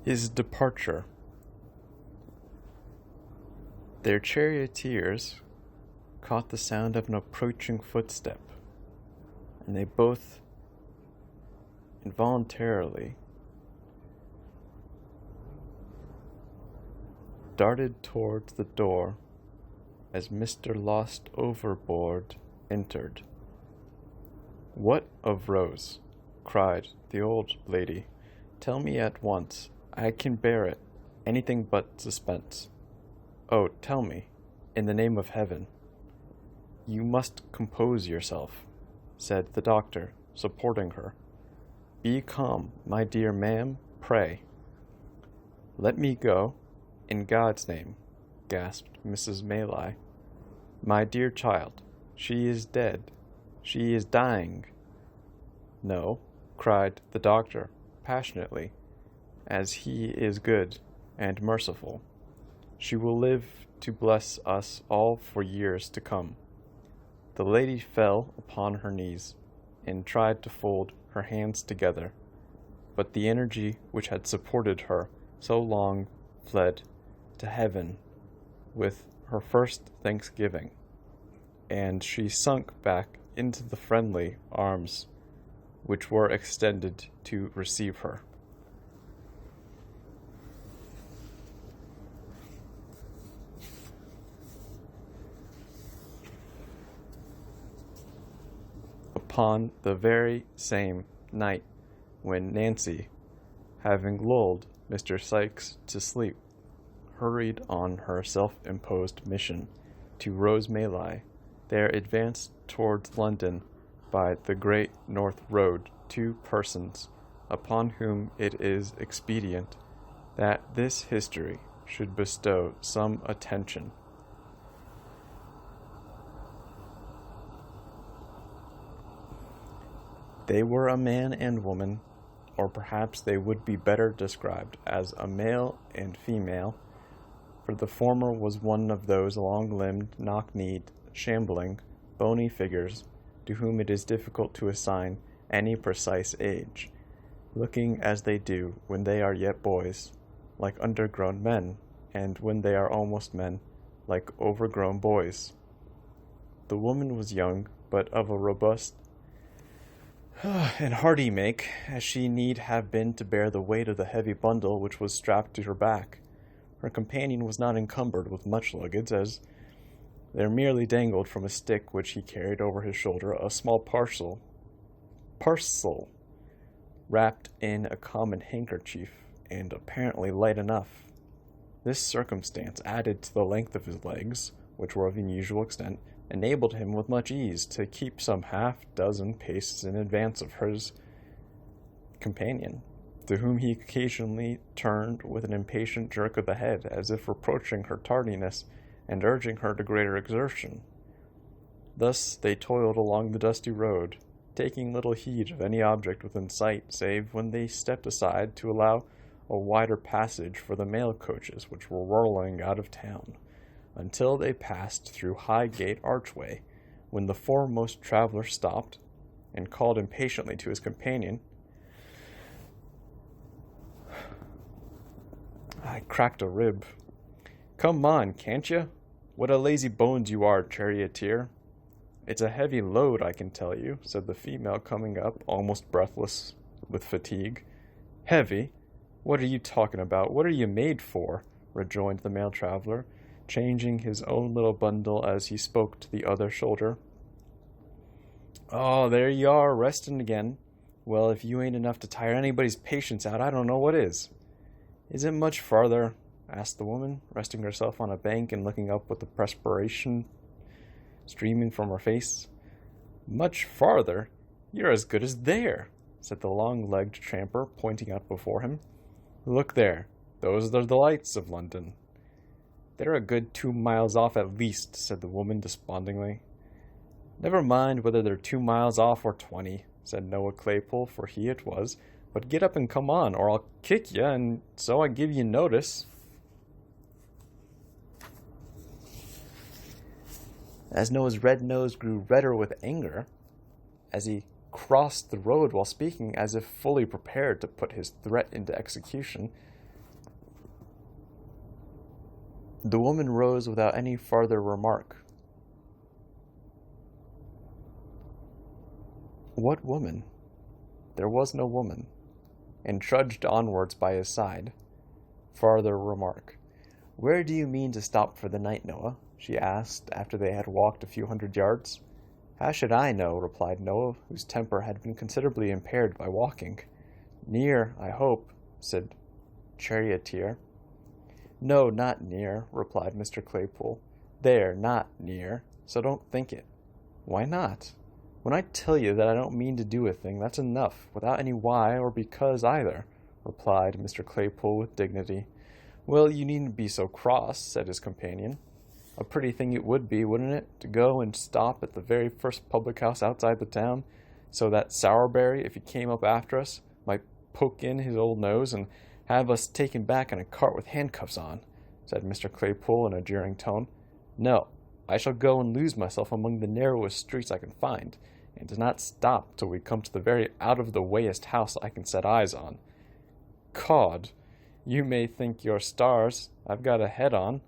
His departure. Their charioteers caught the sound of an approaching footstep, and they both involuntarily darted towards the door as Mr. Lost Overboard entered. "What of Rose?" cried the old lady. "Tell me at once. I can bear it. Anything but suspense. Oh, tell me, in the name of heaven." "You must compose yourself," said the doctor, supporting her. "Be calm, my dear ma'am, pray." "Let me go, in God's name," gasped Mrs. Maylie. "My dear child, she is dead. She is dying." "No," cried the doctor, passionately, "as he is good and merciful. She will live to bless us all for years to come." The lady fell upon her knees and tried to fold her hands together, but the energy which had supported her so long fled to heaven with her first thanksgiving, and she sunk back into the friendly arms which were extended to receive her. Upon the very same night when Nancy, having lulled Mr. Sikes to sleep, hurried on her self-imposed mission to Rose Maylie, there advanced towards London by the Great North Road 2 persons upon whom it is expedient that this history should bestow some attention. They were a man and woman, or perhaps they would be better described as a male and female, for the former was one of those long-limbed, knock-kneed, shambling, bony figures to whom it is difficult to assign any precise age, looking as they do when they are yet boys, like undergrown men, and when they are almost men, like overgrown boys. The woman was young, but of a robust and hardy make, as she need have been to bear the weight of the heavy bundle which was strapped to her back. Her companion was not encumbered with much luggage, as there merely dangled from a stick which he carried over his shoulder a small parcel, wrapped in a common handkerchief, and apparently light enough. This circumstance, added to the length of his legs, which were of unusual extent, enabled him with much ease to keep some half-dozen paces in advance of his companion, to whom he occasionally turned with an impatient jerk of the head, as if reproaching her tardiness and urging her to greater exertion. Thus they toiled along the dusty road, taking little heed of any object within sight, save when they stepped aside to allow a wider passage for the mail coaches which were rolling out of town, until they passed through Highgate Archway, when the foremost traveler stopped and called impatiently to his companion. I cracked a rib. "Come on, can't you? What a lazy bones you are, Charioteer." "It's a heavy load, I can tell you," said the female, coming up, almost breathless with fatigue. "Heavy? What are you talking about? What are you made for?" rejoined the male traveler, changing his own little bundle as he spoke to the other shoulder. "Oh, there you are, resting again. Well, if you ain't enough to tire anybody's patience out, I don't know what is." "Is it much farther?" asked the woman, resting herself on a bank and looking up with the perspiration streaming from her face. "Much farther? You're as good as there," said the long-legged tramper, pointing out before him. "Look there. Those are the lights of London." "They're a good 2 miles off at least," said the woman despondingly. "Never mind whether they're 2 miles off or 20, said Noah Claypole, for he it was, "but get up and come on, or I'll kick you, and so I give you notice." As Noah's red nose grew redder with anger, as he crossed the road while speaking, as if fully prepared to put his threat into execution, The woman rose without any farther remark. What woman? There was no woman, and trudged onwards by his side. Farther remark. Where do you mean to stop for the night, Noah? She asked, after they had walked a few hundred yards. How should I know? Replied Noah, whose temper had been considerably impaired by walking. Near, I hope, said Charioteer. No, not near, replied Mr. Claypole. There, not near, so don't think it. Why not? When I tell you that I don't mean to do a thing, that's enough, without any why or because either, replied Mr. Claypole with dignity. Well, you needn't be so cross, said his companion. A pretty thing it would be, wouldn't it, to go and stop at the very first public house outside the town, so that Sourberry, if he came up after us, might poke in his old nose and have us taken back in a cart with handcuffs on, said Mr. Claypole in a jeering tone. No, I shall go and lose myself among the narrowest streets I can find, and do not stop till we come to the very out-of-the-wayest house I can set eyes on. Cod, you may think your stars I've got a head on,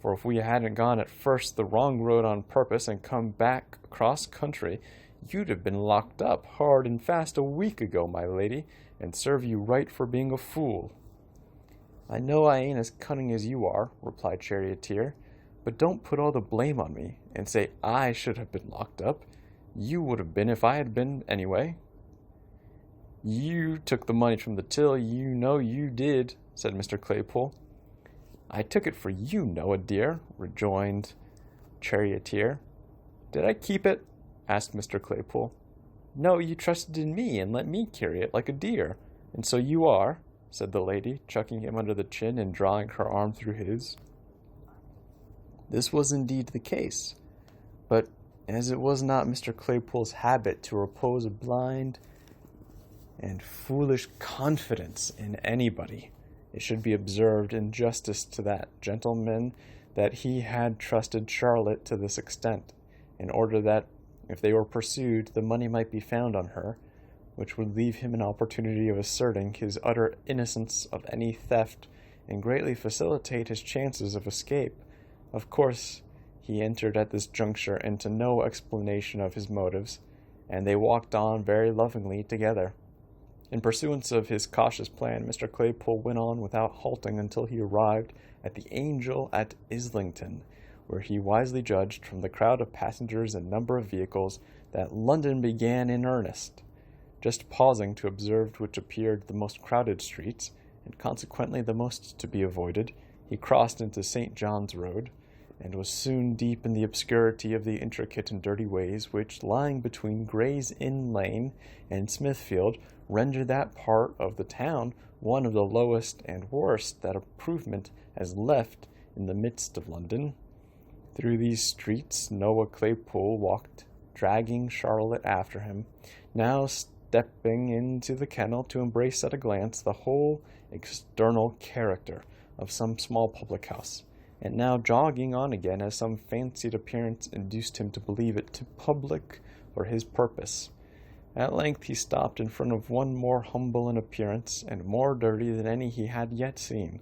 for if we hadn't gone at first the wrong road on purpose and come back across country, you'd have been locked up hard and fast a week ago, my lady, and serve you right for being a fool. I know I ain't as cunning as you are, replied Charioteer, but don't put all the blame on me, and say I should have been locked up. You would have been if I had been, anyway. You took the money from the till, you know you did, said Mr. Claypole. I took it for you, Noah, dear, rejoined Charioteer. Did I keep it? Asked Mr. Claypole. No, you trusted in me and let me carry it like a deer, and so you are, said the lady, chucking him under the chin and drawing her arm through his. This was indeed the case, but as it was not Mr. Claypole's habit to repose a blind and foolish confidence in anybody, it should be observed in justice to that gentleman that he had trusted Charlotte to this extent, in order that, if they were pursued, the money might be found on her, which would leave him an opportunity of asserting his utter innocence of any theft and greatly facilitate his chances of escape. Of course, he entered at this juncture into no explanation of his motives, and they walked on very lovingly together. In pursuance of his cautious plan, Mr. Claypole went on without halting until he arrived at the Angel at Islington, where he wisely judged from the crowd of passengers and number of vehicles that London began in earnest. Just pausing to observe which appeared the most crowded streets, and consequently the most to be avoided, he crossed into St. John's Road, and was soon deep in the obscurity of the intricate and dirty ways which, lying between Gray's Inn Lane and Smithfield, render that part of the town one of the lowest and worst that improvement has left in the midst of London. Through these streets Noah Claypole walked, dragging Charlotte after him, now stepping into the kennel to embrace at a glance the whole external character of some small public house, and now jogging on again as some fancied appearance induced him to believe it too public for his purpose. At length he stopped in front of one more humble in appearance and more dirty than any he had yet seen,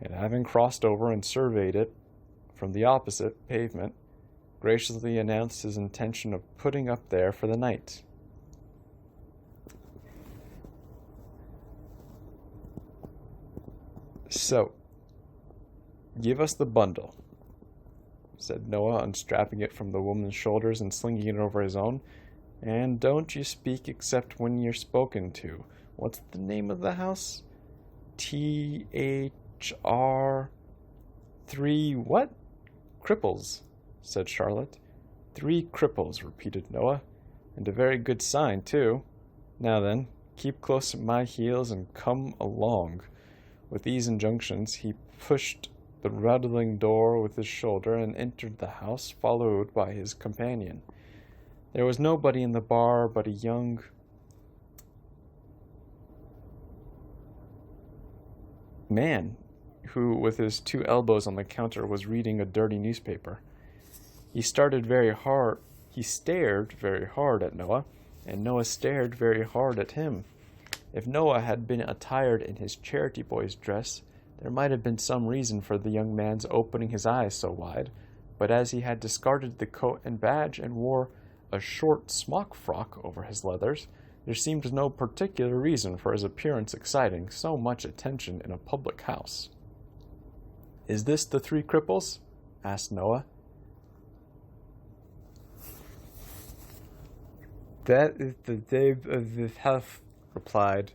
and having crossed over and surveyed it from the opposite pavement, graciously announced his intention of putting up there for the night. So, give us the bundle, said Noah, unstrapping it from the woman's shoulders and slinging it over his own. And don't you speak except when you're spoken to. What's the name of the house? T.H.R. 3 what? Cripples, said Charlotte. 3 cripples, repeated Noah. And a very good sign, too. Now then, keep close at my heels and come along. With these injunctions, he pushed the rattling door with his shoulder and entered the house, followed by his companion. There was nobody in the bar but a young man who, with his 2 elbows on the counter, was reading a dirty newspaper. He stared very hard at Noah, and Noah stared very hard at him. If Noah had been attired in his charity boy's dress, There might have been some reason for the young man's opening his eyes so wide, but as he had discarded the coat and badge and wore a short smock frock over his leathers, there seemed no particular reason for his appearance exciting so much attention in a public house. "Is this the three cripples?" asked Noah. "That is the name of this house," replied,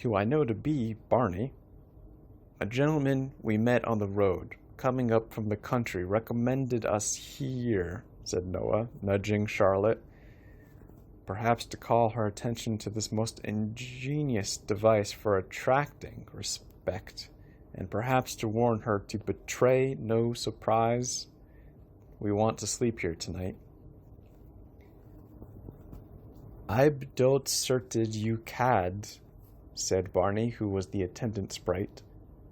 who I know to be Barney. "A gentleman we met on the road, coming up from the country, recommended us here," said Noah, nudging Charlotte, perhaps to call her attention to this most ingenious device for attracting respect, and perhaps to warn her to betray no surprise. "We want to sleep here tonight." "I don't certed you cad," said Barney, who was the attendant sprite,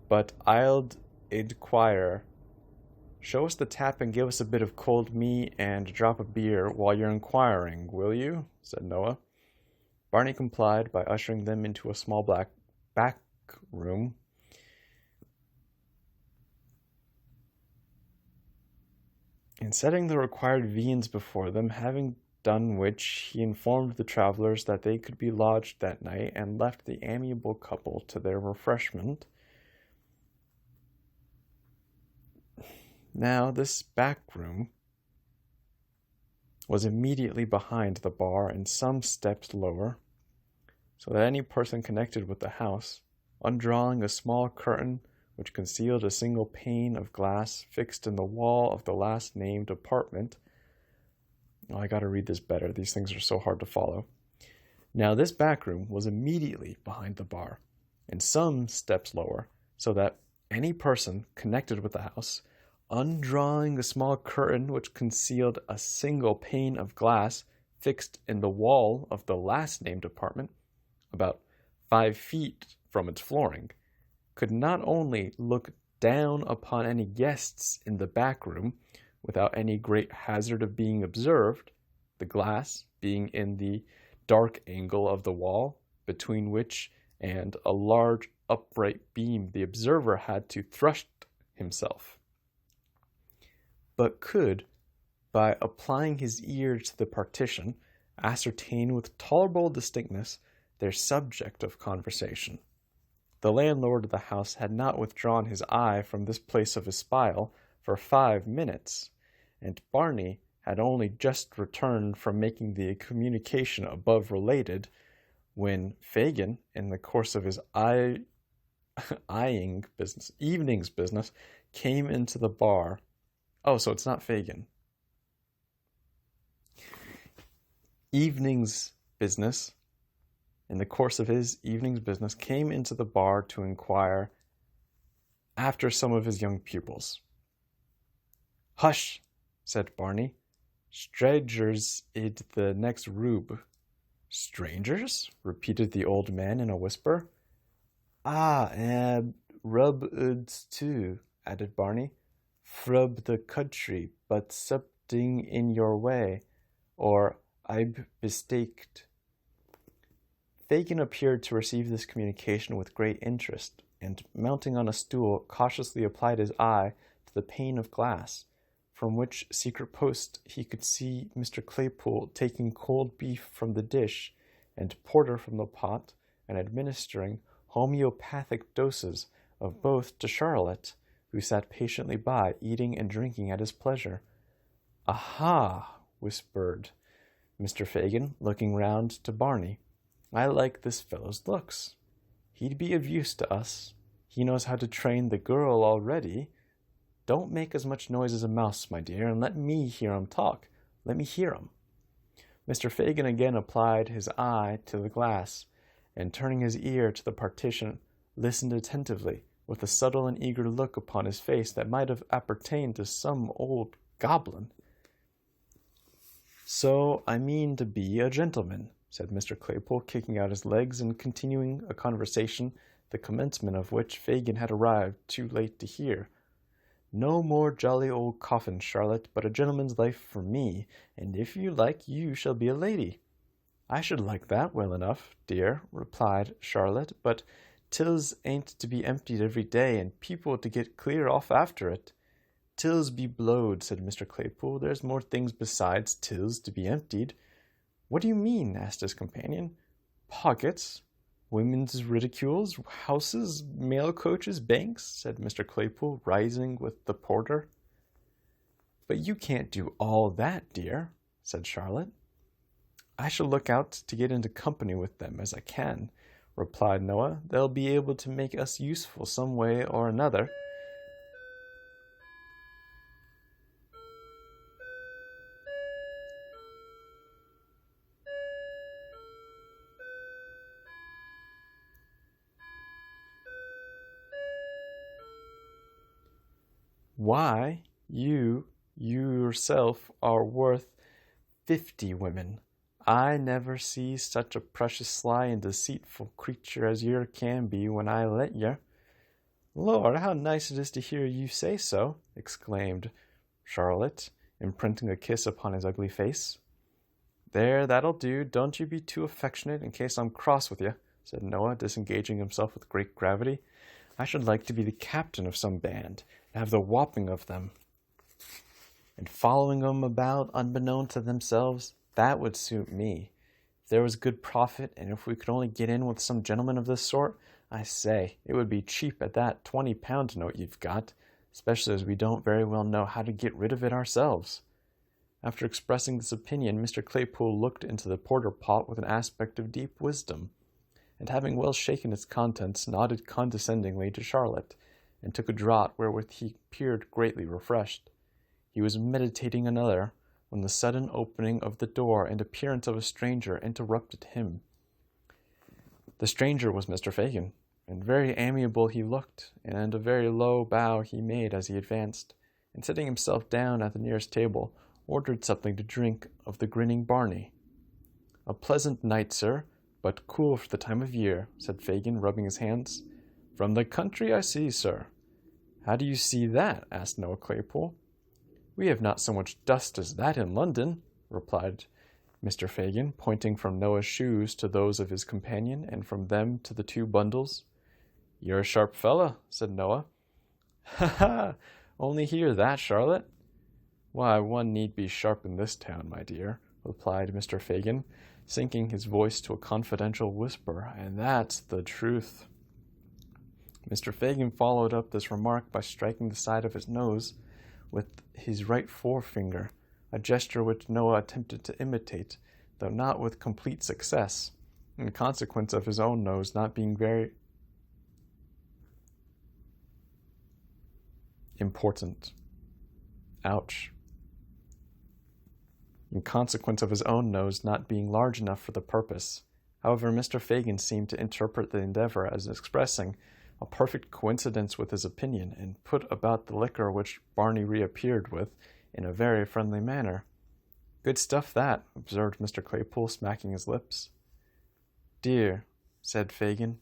"but I'll inquire." "Show us the tap and give us a bit of cold meat and a drop of beer while you're inquiring, will you?" said Noah. Barney complied by ushering them into a small back room. And setting the required viands before them, having done which, he informed the travelers that they could be lodged that night, and left the amiable couple to their refreshment. Now, this back room was immediately behind the bar and some steps lower, so that any person connected with the house, undrawing a small curtain which concealed a single pane of glass fixed in the wall of the last named apartment. Oh, I gotta read this better. These things are so hard to follow. Now, this back room was immediately behind the bar, and some steps lower, so that any person connected with the house, undrawing a small curtain which concealed a single pane of glass fixed in the wall of the last named apartment, about 5 feet from its flooring, could not only look down upon any guests in the back room without any great hazard of being observed, the glass being in the dark angle of the wall, between which and a large upright beam the observer had to thrust himself, but could, by applying his ear to the partition, ascertain with tolerable distinctness their subject of conversation. The landlord of the house had not withdrawn his eye from this place of espial for 5 minutes, and Barney had only just returned from making the communication above related, when Fagin, in the course of his evening's business, came into the bar. Oh, so it's not Fagin. In the course of his evening's business, came into the bar to inquire after some of his young pupils. "Hush," said Barney. "Strangers in the next room." "Strangers?" repeated the old man in a whisper. "Ah, and rub-uns too," added Barney. "From the country, but something in your way, or I'm mistaked." Fagin appeared to receive this communication with great interest, and mounting on a stool, cautiously applied his eye to the pane of glass, from which secret post he could see Mr. Claypool taking cold beef from the dish, and porter from the pot, and administering homeopathic doses of both to Charlotte, who sat patiently by, eating and drinking at his pleasure. "Aha!" whispered Mr. Fagin, looking round to Barney. "I like this fellow's looks. He'd be of use to us. He knows how to train the girl already. Don't make as much noise as a mouse, my dear, and let me hear him talk. Let me hear him." Mr. Fagin again applied his eye to the glass, and turning his ear to the partition, listened attentively, with a subtle and eager look upon his face that might have appertained to some old goblin. "So I mean to be a gentleman," said Mr. Claypool, kicking out his legs and continuing a conversation, the commencement of which Fagin had arrived too late to hear. "No more jolly old coffin, Charlotte, but a gentleman's life for me, and if you like, you shall be a lady." "I should like that well enough, dear," replied Charlotte, "but Tills ain't to be emptied every day, and people to get clear off after it. Tills be blowed, said Mr. Claypool. There's more things besides tills to be emptied. What do you mean? Asked his companion. Pockets, women's ridicules, houses, mail coaches, banks, said Mr. Claypool, rising with the porter. But you can't do all that, dear, said Charlotte. I shall look out to get into company with them as I can, replied Noah. They'll be able to make us useful some way or another. Why, you yourself are worth 50 women. I never see such a precious sly and deceitful creature as yer can be when I let yer. Lord, how nice it is to hear you say so, exclaimed Charlotte, imprinting a kiss upon his ugly face. There, that'll do. Don't you be too affectionate in case I'm cross with you, said Noah, disengaging himself with great gravity. I should like to be the captain of some band, and have the whopping of them, and following them about unbeknown to themselves. That would suit me. If there was good profit, and if we could only get in with some gentleman of this sort, I say, it would be cheap at that £20 note you've got, especially as we don't very well know how to get rid of it ourselves. After expressing this opinion, Mr. Claypool looked into the porter pot with an aspect of deep wisdom, and having well shaken its contents, nodded condescendingly to Charlotte, and took a draught wherewith he appeared greatly refreshed. He was meditating another, when the sudden opening of the door and appearance of a stranger interrupted him. The stranger was Mr. Fagin, and very amiable he looked, and a very low bow he made as he advanced, and sitting himself down at the nearest table, ordered something to drink of the grinning Barney. A pleasant night, sir, but cool for the time of year, said Fagin, rubbing his hands. From the country, I see, sir. How do you see that? Asked Noah Claypool. We have not so much dust as that in London, replied Mr. Fagin, pointing from Noah's shoes to those of his companion, and from them to the two bundles. You're a sharp fellow, said Noah. Ha ha! Only hear that, Charlotte? Why, one need be sharp in this town, my dear, replied Mr. Fagin, sinking his voice to a confidential whisper, and that's the truth. Mr. Fagin followed up this remark by striking the side of his nose with his right forefinger, a gesture which Noah attempted to imitate, though not with complete success, in consequence of his own nose not being very important. Ouch. In consequence of his own nose not being large enough for the purpose. However, Mr. Fagin seemed to interpret the endeavor as expressing a perfect coincidence with his opinion, and put about the liquor which Barney reappeared with in a very friendly manner. Good stuff, that, observed Mr. Claypool, smacking his lips. Dear, said Fagin,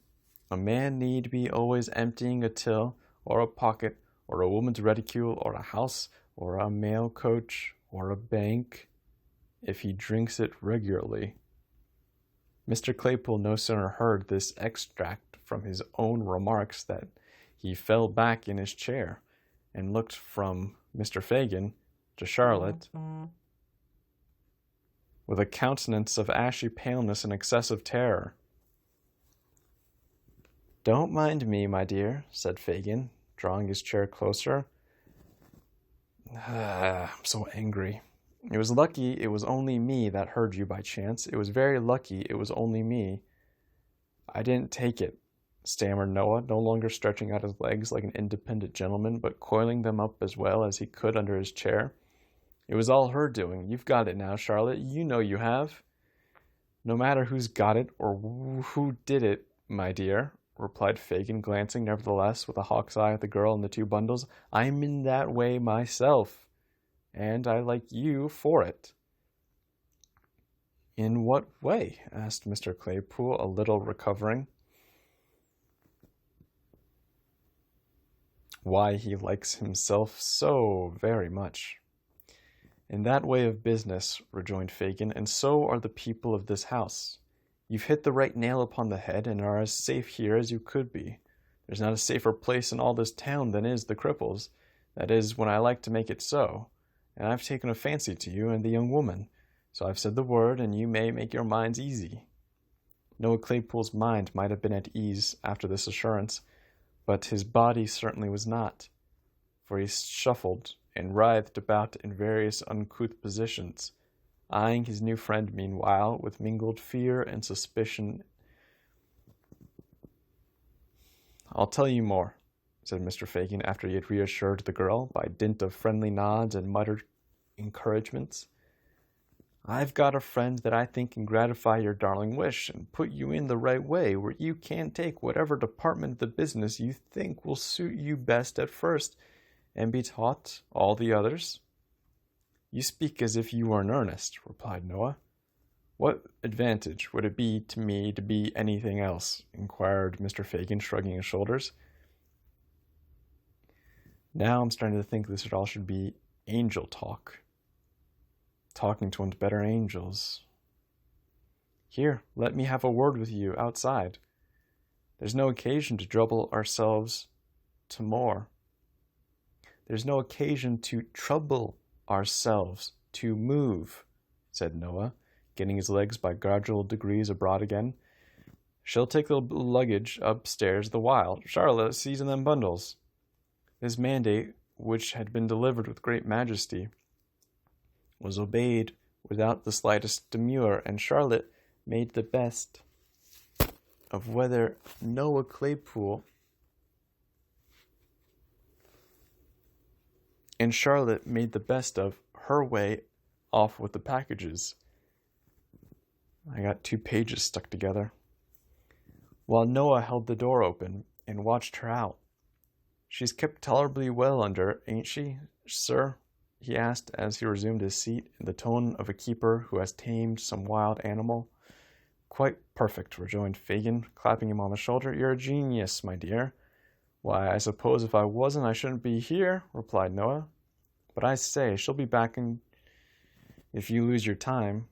a man need be always emptying a till, or a pocket, or a woman's reticule, or a house, or a mail coach, or a bank, if he drinks it regularly. Mr. Claypool no sooner heard this extract from his own remarks that he fell back in his chair, and looked from Mr. Fagin to Charlotte with a countenance of ashy paleness and excessive terror. Don't mind me, my dear, said Fagin, drawing his chair closer. I'm so angry. It was lucky it was only me that heard you by chance. It was very lucky it was only me. I didn't take it, stammered Noah, no longer stretching out his legs like an independent gentleman, but coiling them up as well as he could under his chair. It was all her doing. You've got it now, Charlotte. You know you have. No matter who's got it or who did it, my dear, replied Fagin, glancing nevertheless with a hawk's eye at the girl and the two bundles. I'm in that way myself, and I like you for it. In what way? Asked Mr. Claypool, a little recovering. Why, he likes himself so very much. In that way of business, rejoined Fagin, and so are the people of this house. You've hit the right nail upon the head and are as safe here as you could be. There's not a safer place in all this town than is the Cripples. That is, when I like to make it so. And I've taken a fancy to you and the young woman, so I've said the word, and you may make your minds easy. Noah Claypool's mind might have been at ease after this assurance, but his body certainly was not, for he shuffled and writhed about in various uncouth positions, eyeing his new friend meanwhile with mingled fear and suspicion. "I'll tell you more," said Mr. Fagin after he had reassured the girl by dint of friendly nods and muttered encouragements. "I've got a friend that I think can gratify your darling wish and put you in the right way, where you can take whatever department of the business you think will suit you best at first, and be taught all the others." "You speak as if you were in earnest," replied Noah. "What advantage would it be to me to be anything else?" inquired Mr. Fagin, shrugging his shoulders. "Now I'm starting to think this all should be angel talk. Talking to one's better angels. Here, let me have a word with you outside. There's no occasion to trouble ourselves to more. There's no occasion to trouble ourselves to move," said Noah, getting his legs by gradual degrees abroad again. "She'll take the luggage upstairs the while. Charlotte, sees in them bundles." This mandate, which had been delivered with great majesty, was obeyed without the slightest demur, and Charlotte made the best of whether Noah Claypool and Charlotte made the best of her way off with the packages. I got 2 pages stuck together. While Noah held the door open and watched her out. "She's kept tolerably well under, ain't she, sir?" he asked as he resumed his seat in the tone of a keeper who has tamed some wild animal. "Quite perfect," rejoined Fagin, clapping him on the shoulder. "You're a genius, my dear." "Why, I suppose if I wasn't I shouldn't be here," replied Noah. "But I say, she'll be back if you lose your time.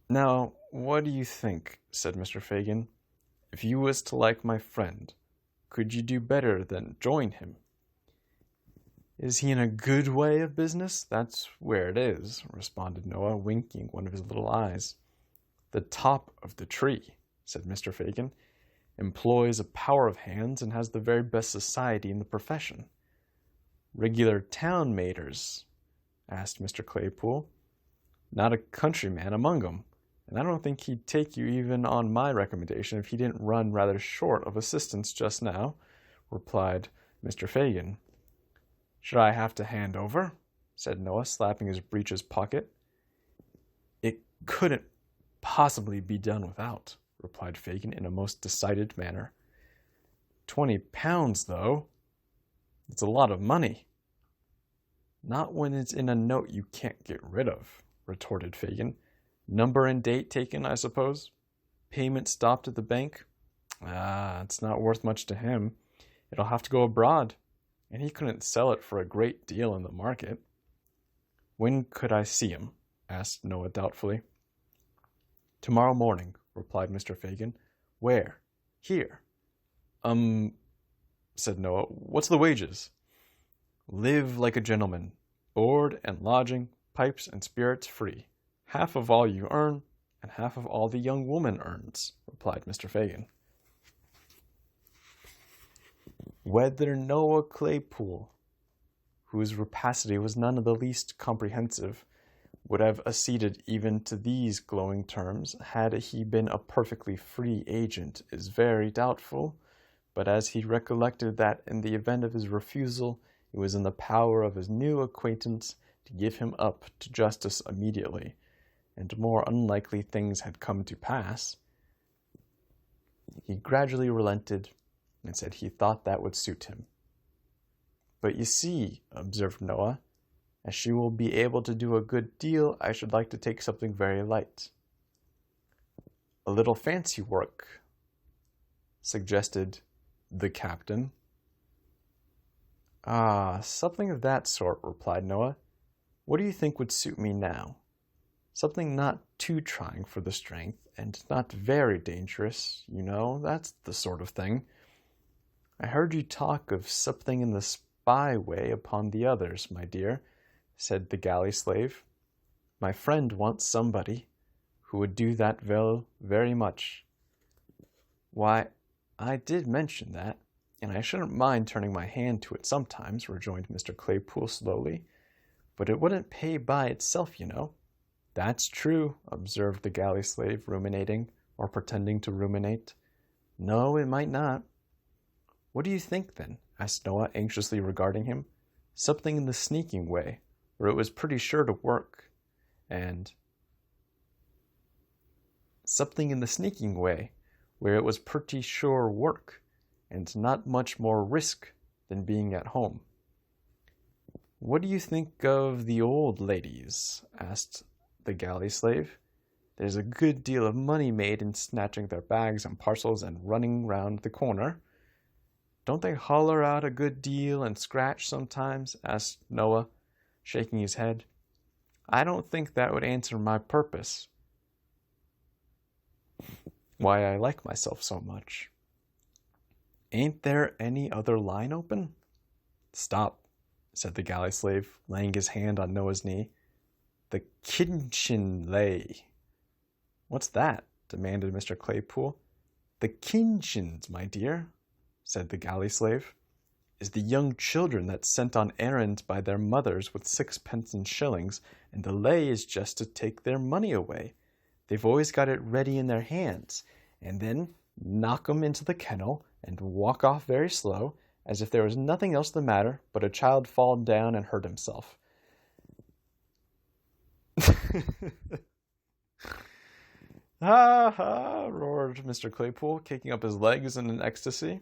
Now, what do you think?" said Mr. Fagin. "If you was to like my friend, could you do better than join him?" "Is he in a good way of business? That's where it is," responded Noah, winking one of his little eyes. "The top of the tree," said Mr. Fagin, "employs a power of hands and has the very best society in the profession." "Regular town maters?" asked Mr. Claypool. "Not a countryman among 'em, and I don't think he'd take you even on my recommendation if he didn't run rather short of assistants just now," replied Mr. Fagin. "Should I have to hand over?" said Noah, slapping his breeches pocket. "It couldn't possibly be done without," replied Fagin in a most decided manner. £20, though. It's a lot of money." "Not when it's in a note you can't get rid of," retorted Fagin. "Number and date taken, I suppose? Payment stopped at the bank? It's not worth much to him. It'll have to go abroad, and he couldn't sell it for a great deal in the market." "When could I see him?" asked Noah doubtfully. "Tomorrow morning," replied Mr. Fagin. "Where?" "Here." Said Noah. "What's the wages?" "Live like a gentleman. Board and lodging, pipes and spirits free. Half of all you earn, and half of all the young woman earns," replied Mr. Fagin. Whether Noah Claypool, whose rapacity was none of the least comprehensive, would have acceded even to these glowing terms had he been a perfectly free agent is very doubtful, but as he recollected that in the event of his refusal it was in the power of his new acquaintance to give him up to justice immediately, and more unlikely things had come to pass, he gradually relented and said he thought that would suit him. "But you see," observed Noah, "as she will be able to do a good deal, I should like to take something very light." "A little fancy work," suggested the captain. "Something of that sort," replied Noah. "What do you think would suit me now?" Something not too trying for the strength, and not very dangerous, you know, that's the sort of thing. I heard you talk of something in the spy way upon the others, my dear, said the galley slave. My friend wants somebody who would do that very much. Why, I did mention that, and I shouldn't mind turning my hand to it sometimes, rejoined Mr. Claypool slowly, but it wouldn't pay by itself, you know. That's true, observed the galley slave, ruminating, or pretending to ruminate. No, it might not. What do you think, then? Asked Noah, anxiously regarding him. Something in the sneaking way, where it was pretty sure to work, and something in the sneaking way, where it was pretty sure work, and not much more risk than being at home. What do you think of the old ladies? Asked the galley slave. There's a good deal of money made in snatching their bags and parcels and running round the corner. Don't they holler out a good deal and scratch sometimes? Asked Noah, shaking his head. I don't think that would answer my purpose. Why I like myself so much. Ain't there any other line open? Stop, said the galley slave, laying his hand on Noah's knee. The kinchin lay. What's that? Demanded Mr. Claypool. The kinchins, my dear, said the galley slave, is the young children that's sent on errands by their mothers with sixpence and shillings, and the lay is just to take their money away. They've always got it ready in their hands, and then knock 'em into the kennel and walk off very slow, as if there was nothing else the matter but a child fall down and hurt himself. Ha ha, roared Mr. Claypool, kicking up his legs in an ecstasy.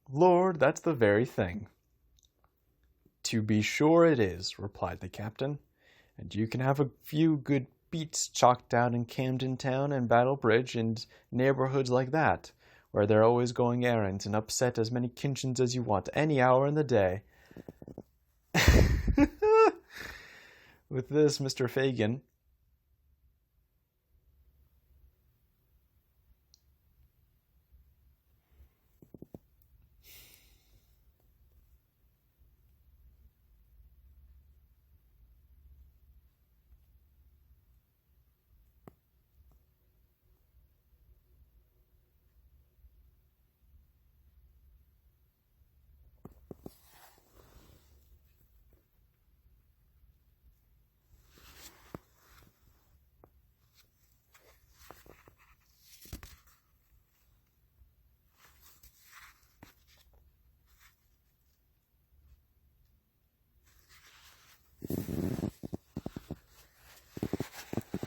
Lord, that's the very thing. To be sure it is, replied the captain, and you can have a few good beats chalked out in Camden Town and Battle Bridge and neighborhoods like that, where they're always going errands and upset as many kinchins as you want any hour in the day. With this, Mr. Fagin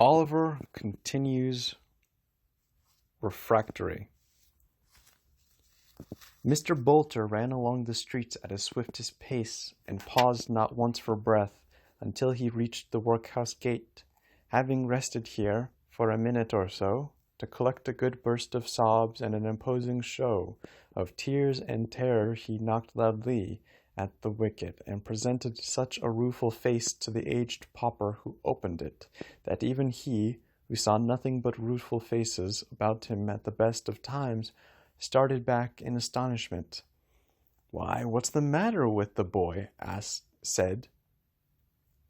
Oliver continues refractory. Mr. Bolter ran along the streets at his swiftest pace, and paused not once for breath until he reached the workhouse gate, having rested here for a minute or so to collect a good burst of sobs and an imposing show of tears and terror. He knocked loudly at the wicket, and presented such a rueful face to the aged pauper who opened it, that even he, who saw nothing but rueful faces about him at the best of times, started back in astonishment. Why, what's the matter with the boy? said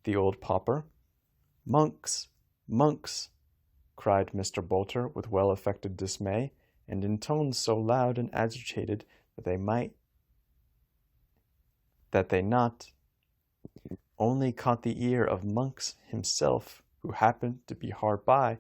the old pauper. Monks, monks, cried Mr. Bolter with well-affected dismay, and in tones so loud and agitated that they not only caught the ear of Monks himself, who happened to be hard by,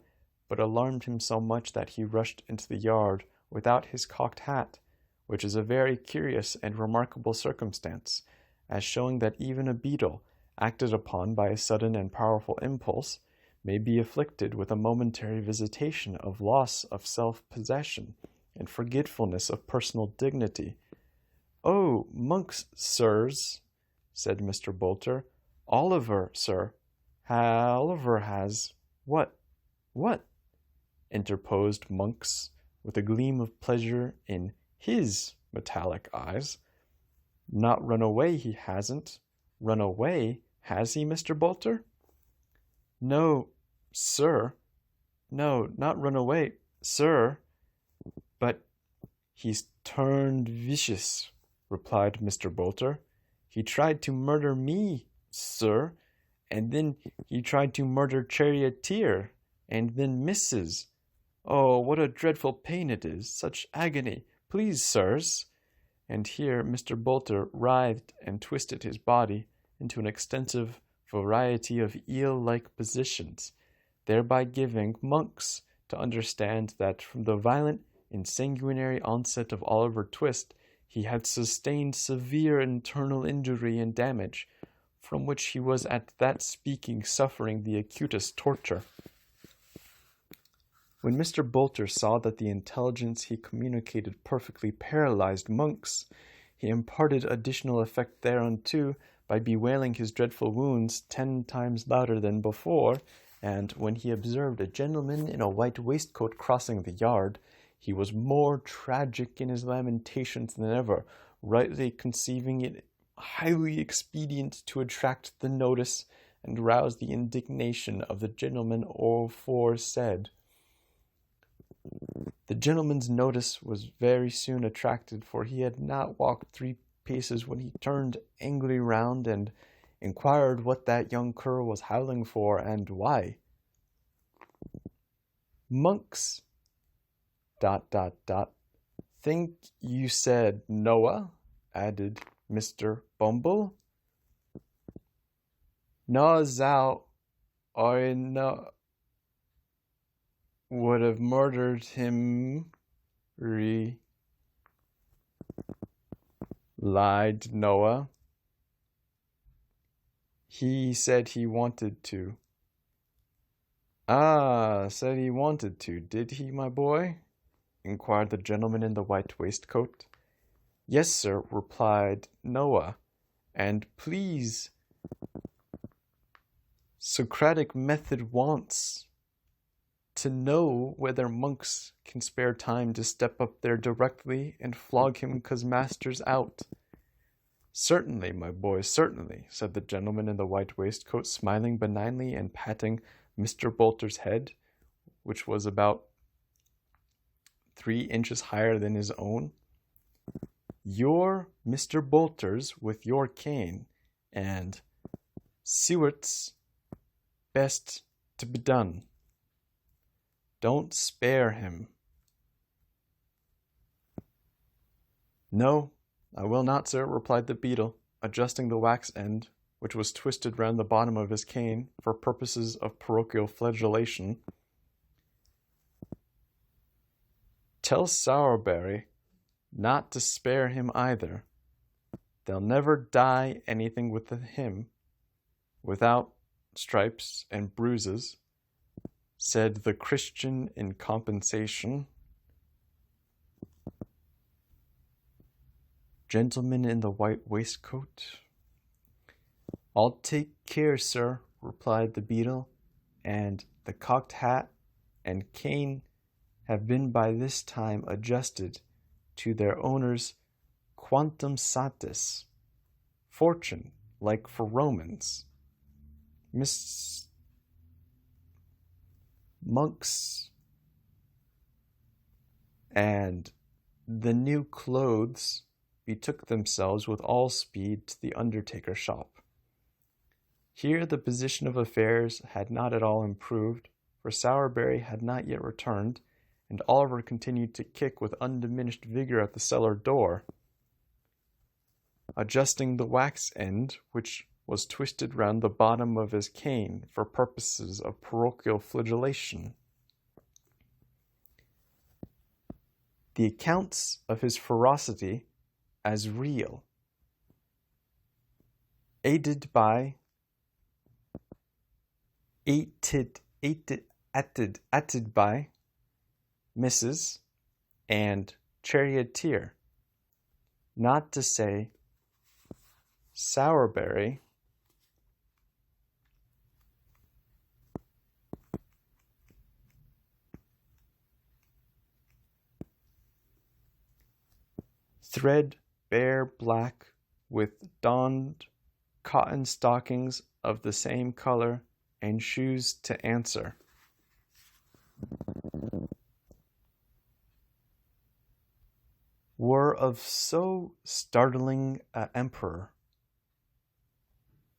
but alarmed him so much that he rushed into the yard without his cocked hat, which is a very curious and remarkable circumstance, as showing that even a beetle, acted upon by a sudden and powerful impulse, may be afflicted with a momentary visitation of loss of self-possession and forgetfulness of personal dignity. Oh, Monks, sirs, said Mr. Bolter. Oliver, sir. Oliver has... What? Interposed Monks, with a gleam of pleasure in his metallic eyes. Not run away, he hasn't. Run away, has he, Mr. Bolter? No, Sir, no, not run away, sir, but he's turned vicious, replied Mr. Bolter. He tried to murder me, sir, and then he tried to murder Charioteer, and then Mrs. Oh, what a dreadful pain it is, such agony. Please, sirs. And here Mr. Bolter writhed and twisted his body into an extensive variety of eel-like positions, thereby giving Monks to understand that from the violent and sanguinary onset of Oliver Twist he had sustained severe internal injury and damage, from which he was at that speaking suffering the acutest torture. When Mr. Bolter saw that the intelligence he communicated perfectly paralyzed Monks, he imparted additional effect thereunto by bewailing his dreadful wounds 10 times louder than before, and when he observed a gentleman in a white waistcoat crossing the yard, he was more tragic in his lamentations than ever, rightly conceiving it highly expedient to attract the notice and rouse the indignation of the gentleman aforesaid. The gentleman's notice was very soon attracted, for he had not walked 3 paces when he turned angrily round and inquired what that young cur was howling for, and why. Monks, ... Think you said Noah, added Mr. Bumble. No, thou, I no would have murdered him, lied Noah. He said he wanted to. Ah, said he wanted to, did he, my boy? Inquired the gentleman in the white waistcoat. Yes, sir, replied Noah, and please, Socratic method wants to know whether Monks can spare time to step up there directly and flog him 'cause master's out. Certainly, my boy, certainly, said the gentleman in the white waistcoat, smiling benignly and patting Mr. Bolter's head, which was about 3 inches higher than his own. You're Mr. Bolter's with your cane, and see what's best to be done. Don't spare him. No, I will not, sir, replied the beadle, adjusting the wax end, which was twisted round the bottom of his cane for purposes of parochial flagellation. Tell Sowerberry not to spare him either. They'll never die anything with him without stripes and bruises, said the Christian in compensation. Gentleman in the white waistcoat. I'll take care, sir, replied the beadle, and the cocked hat and cane have been by this time adjusted to their owner's quantum satis, fortune, like for Romans. Miss Monks and the new clothes betook themselves with all speed to the undertaker's shop. Here the position of affairs had not at all improved, for Sowerberry had not yet returned, and Oliver continued to kick with undiminished vigor at the cellar door, adjusting the wax end, which was twisted round the bottom of his cane for purposes of parochial flagellation. The accounts of his ferocity as real, aided by Mrs. and Charioteer, not to say Sowerberry, threadbare black with donned cotton stockings of the same color and choose to answer. Were of so startling a emperor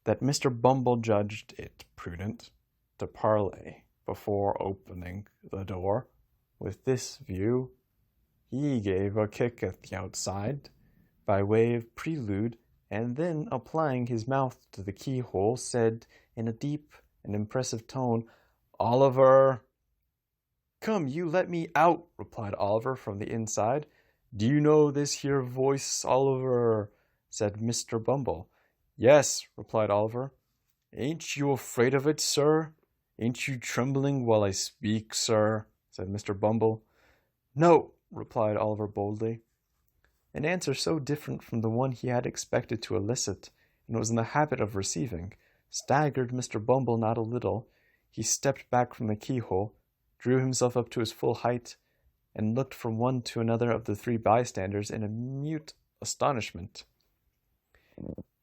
that Mr. Bumble judged it prudent to parley before opening the door. With this view, he gave a kick at the outside by way of prelude, and then, applying his mouth to the keyhole, said in a deep and impressive tone, "Oliver." "Come, you let me out," replied Oliver from the inside. "Do you know this here voice, Oliver?" said Mr. Bumble. "Yes," replied Oliver. "Ain't you afraid of it, sir? Ain't you trembling while I speak, sir?" said Mr. Bumble. "No," replied Oliver boldly. An answer so different from the one he had expected to elicit, and was in the habit of receiving, staggered Mr. Bumble not a little. He stepped back from the keyhole, drew himself up to his full height, and looked from one to another of the three bystanders in a mute astonishment.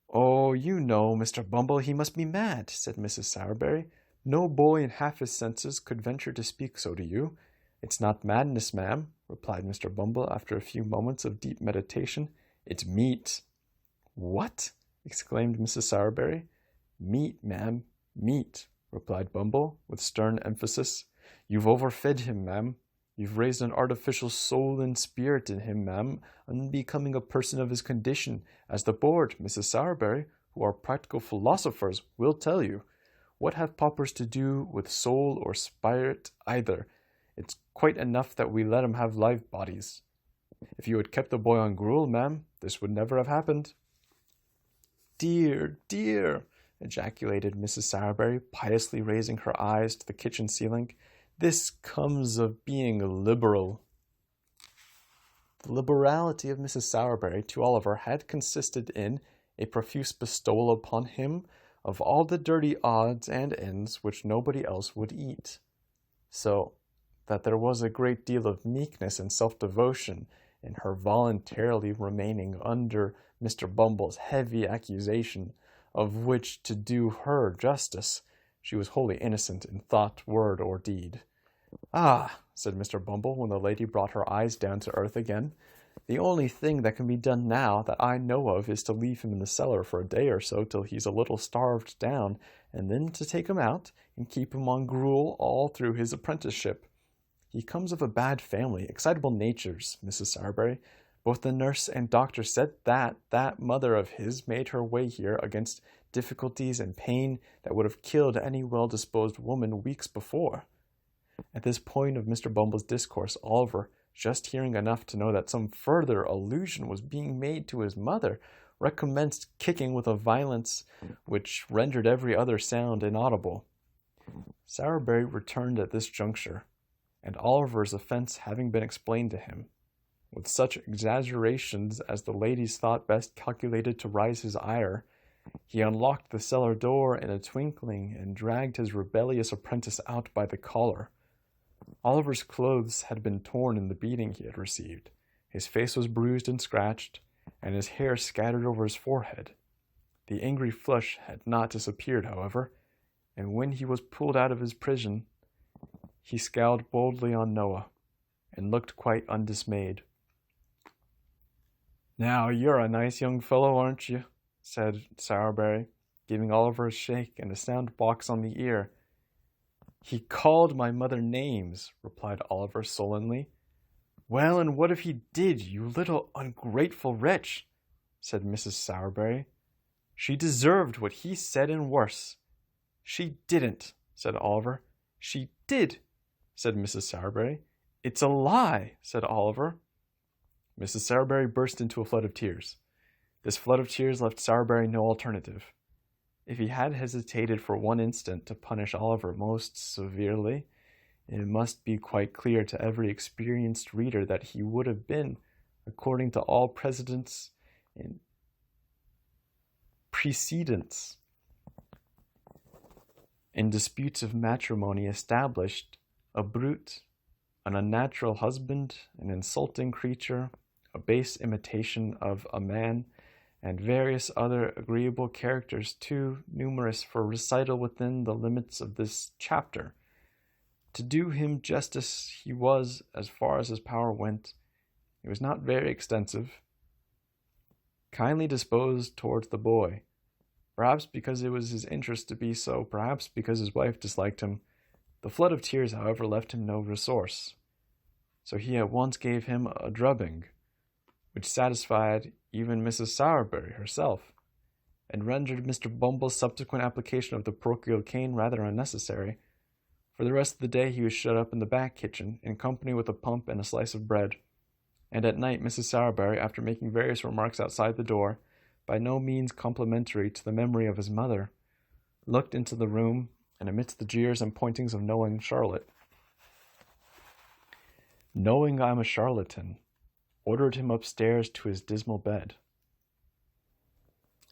"Oh, you know, Mr. Bumble, he must be mad," said Mrs. Sowerberry. "No boy in half his senses could venture to speak so to you." "It's not madness, ma'am," replied Mr. Bumble after a few moments of deep meditation. "It's meat." "What?" exclaimed Mrs. Sowerberry. "Meat, ma'am, meat," replied Bumble, with stern emphasis. "You've overfed him, ma'am. You've raised an artificial soul and spirit in him, ma'am, unbecoming a person of his condition, as the board, Mrs. Sowerberry, who are practical philosophers, will tell you. What have paupers to do with soul or spirit either? It's quite enough that we let 'em have live bodies. If you had kept the boy on gruel, ma'am, this would never have happened." "Dear, dear," ejaculated Mrs. Sowerberry, piously raising her eyes to the kitchen ceiling. "This comes of being liberal." The liberality of Mrs. Sowerberry to Oliver had consisted in a profuse bestowal upon him of all the dirty odds and ends which nobody else would eat, so that there was a great deal of meekness and self-devotion in her voluntarily remaining under Mr. Bumble's heavy accusation, of which, to do her justice, she was wholly innocent in thought, word, or deed. "Ah," said Mr. Bumble, when the lady brought her eyes down to earth again, "the only thing that can be done now that I know of is to leave him in the cellar for a day or so till he's a little starved down, and then to take him out and keep him on gruel all through his apprenticeship. He comes of a bad family, excitable natures, Mrs. Sowerberry. Both the nurse and doctor said that mother of his made her way here against difficulties and pain that would have killed any well-disposed woman weeks before." At this point of Mr. Bumble's discourse, Oliver, just hearing enough to know that some further allusion was being made to his mother, recommenced kicking with a violence which rendered every other sound inaudible. Sowerberry returned at this juncture, and Oliver's offence having been explained to him, with such exaggerations as the ladies thought best calculated to rise his ire, he unlocked the cellar door in a twinkling and dragged his rebellious apprentice out by the collar. Oliver's clothes had been torn in the beating he had received, his face was bruised and scratched, and his hair scattered over his forehead. The angry flush had not disappeared, however, and when he was pulled out of his prison, he scowled boldly on Noah, and looked quite undismayed. "Now, you're a nice young fellow, aren't you?" said Sowerberry, giving Oliver a shake and a sound box on the ear. "He called my mother names," replied Oliver sullenly. "Well, and what if he did, you little ungrateful wretch?" said Mrs. Sowerberry. "She deserved what he said and worse." "She didn't," said Oliver. "She did," said Mrs. Sowerberry. "It's a lie," said Oliver. Mrs. Sowerberry burst into a flood of tears. This flood of tears left Sowerberry no alternative. If he had hesitated for one instant to punish Oliver most severely, it must be quite clear to every experienced reader that he would have been, according to all precedents and precedents in disputes of matrimony, established a brute, an unnatural husband, an insulting creature, a base imitation of a man, and various other agreeable characters too numerous for recital within the limits of this chapter. To do him justice, he was, as far as his power went, it was not very extensive, kindly disposed towards the boy, perhaps because it was his interest to be so, perhaps because his wife disliked him. The flood of tears, however, left him no resource, so he at once gave him a drubbing, which satisfied even Mrs. Sowerberry herself, and rendered Mr. Bumble's subsequent application of the parochial cane rather unnecessary. For the rest of the day he was shut up in the back kitchen, in company with a pump and a slice of bread, and at night Mrs. Sowerberry, after making various remarks outside the door, by no means complimentary to the memory of his mother, looked into the room, and amidst the jeers and pointings of knowing Charlotte, knowing I'm a charlatan, ordered him upstairs to his dismal bed.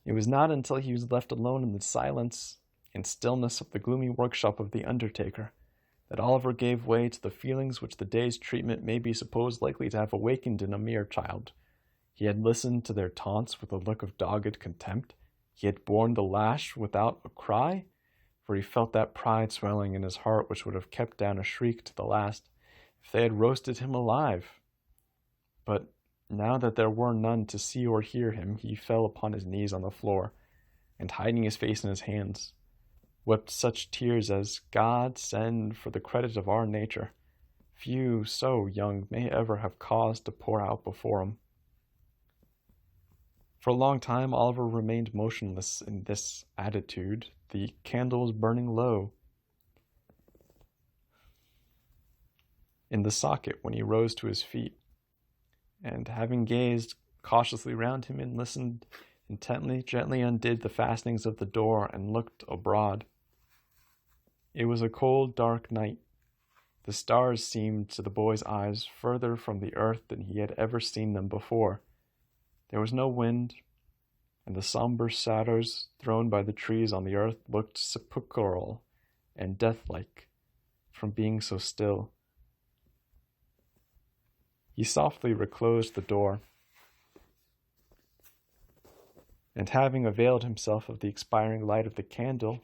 It was not until he was left alone in the silence and stillness of the gloomy workshop of the undertaker that Oliver gave way to the feelings which the day's treatment may be supposed likely to have awakened in a mere child. He had listened to their taunts with a look of dogged contempt. He had borne the lash without a cry, for he felt that pride swelling in his heart which would have kept down a shriek to the last if they had roasted him alive. But now that there were none to see or hear him, he fell upon his knees on the floor, and hiding his face in his hands, wept such tears as God send for the credit of our nature. Few so young may ever have cause to pour out before him. For a long time Oliver remained motionless in this attitude. The candle was burning low in the socket when he rose to his feet, and having gazed cautiously round him and listened intently, gently undid the fastenings of the door and looked abroad. It was a cold, dark night. The stars seemed to the boy's eyes further from the earth than he had ever seen them before. There was no wind, and the somber shadows thrown by the trees on the earth looked sepulchral and death-like from being so still. He softly reclosed the door, and having availed himself of the expiring light of the candle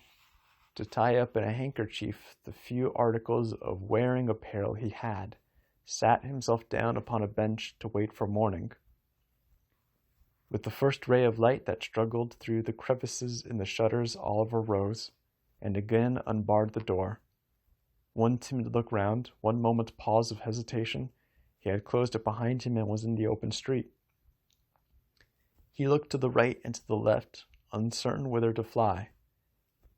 to tie up in a handkerchief the few articles of wearing apparel he had, sat himself down upon a bench to wait for morning. With the first ray of light that struggled through the crevices in the shutters, Oliver rose, and again unbarred the door. One timid look round, one moment's pause of hesitation, he had closed it behind him and was in the open street. He looked to the right and to the left, uncertain whither to fly.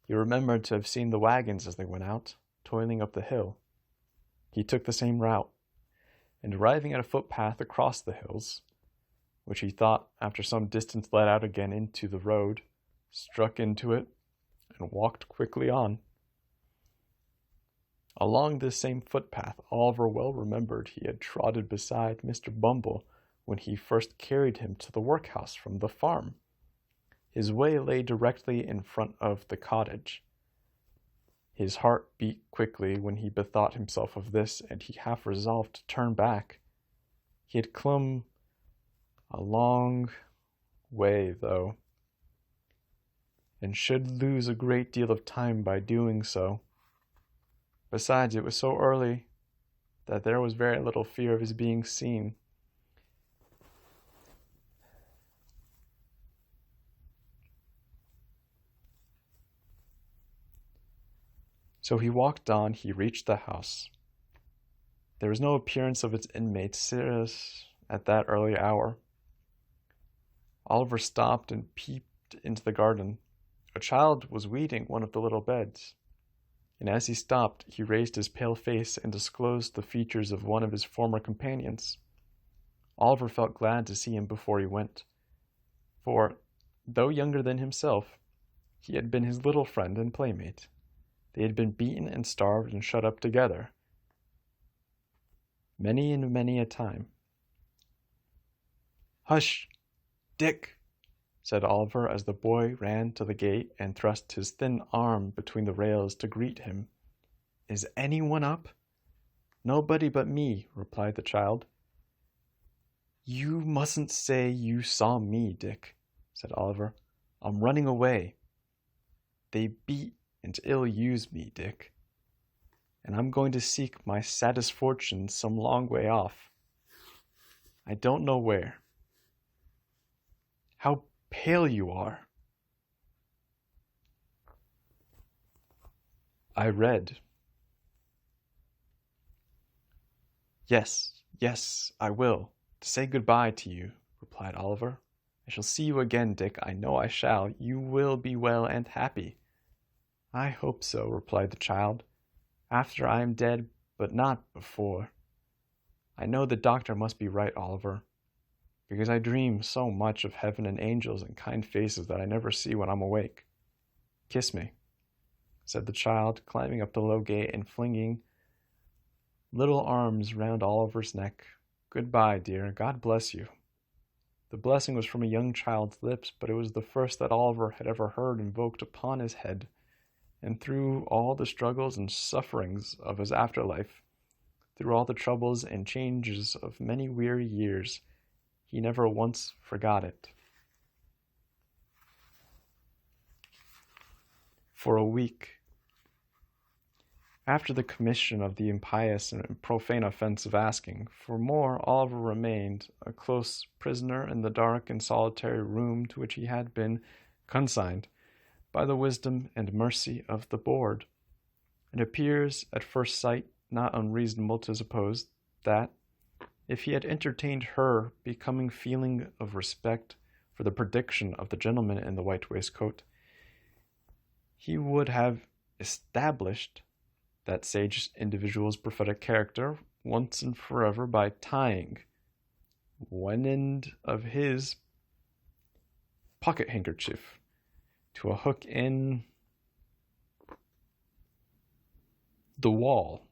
He remembered to have seen the wagons as they went out, toiling up the hill. He took the same route, and arriving at a footpath across the hills, which he thought after some distance led out again into the road, struck into it, and walked quickly on. Along this same footpath, Oliver well remembered he had trotted beside Mr. Bumble when he first carried him to the workhouse from the farm. His way lay directly in front of the cottage. His heart beat quickly when he bethought himself of this, and he half resolved to turn back. He had come a long way, though, and should lose a great deal of time by doing so. Besides, it was so early that there was very little fear of his being seen. So he walked on. He reached the house. There was no appearance of its inmates at that early hour. Oliver stopped and peeped into the garden. A child was weeding one of the little beds, and as he stopped, he raised his pale face and disclosed the features of one of his former companions. Oliver felt glad to see him before he went, for, though younger than himself, he had been his little friend and playmate. They had been beaten and starved and shut up together, many and many a time. "Hush, Dick," said Oliver as the boy ran to the gate and thrust his thin arm between the rails to greet him. "Is anyone up?" "Nobody but me," replied the child. "You mustn't say you saw me, Dick," said Oliver. "I'm running away. They beat and ill-use me, Dick, and I'm going to seek my saddest fortune some long way off. I don't know where." "How pale you are!" I read. Yes, yes, I will, to say good-bye to you," replied Oliver. "I shall see you again, Dick. I know I shall. You will be well and happy." "I hope so," replied the child, "after I am dead, but not before. I know the doctor must be right, Oliver, because I dream so much of heaven and angels and kind faces that I never see when I'm awake. Kiss me," said the child, climbing up the low gate and flinging little arms round Oliver's neck. "Good-bye, dear. God bless you." The blessing was from a young child's lips, but it was the first that Oliver had ever heard invoked upon his head, and through all the struggles and sufferings of his afterlife, through all the troubles and changes of many weary years, he never once forgot it. For a week after the commission of the impious and profane offense of asking for more, Oliver remained a close prisoner in the dark and solitary room to which he had been consigned by the wisdom and mercy of the board. It appears at first sight not unreasonable to suppose that, if he had entertained her becoming feeling of respect for the prediction of the gentleman in the white waistcoat, he would have established that sage individual's prophetic character once and forever by tying one end of his pocket handkerchief to a hook in the wall,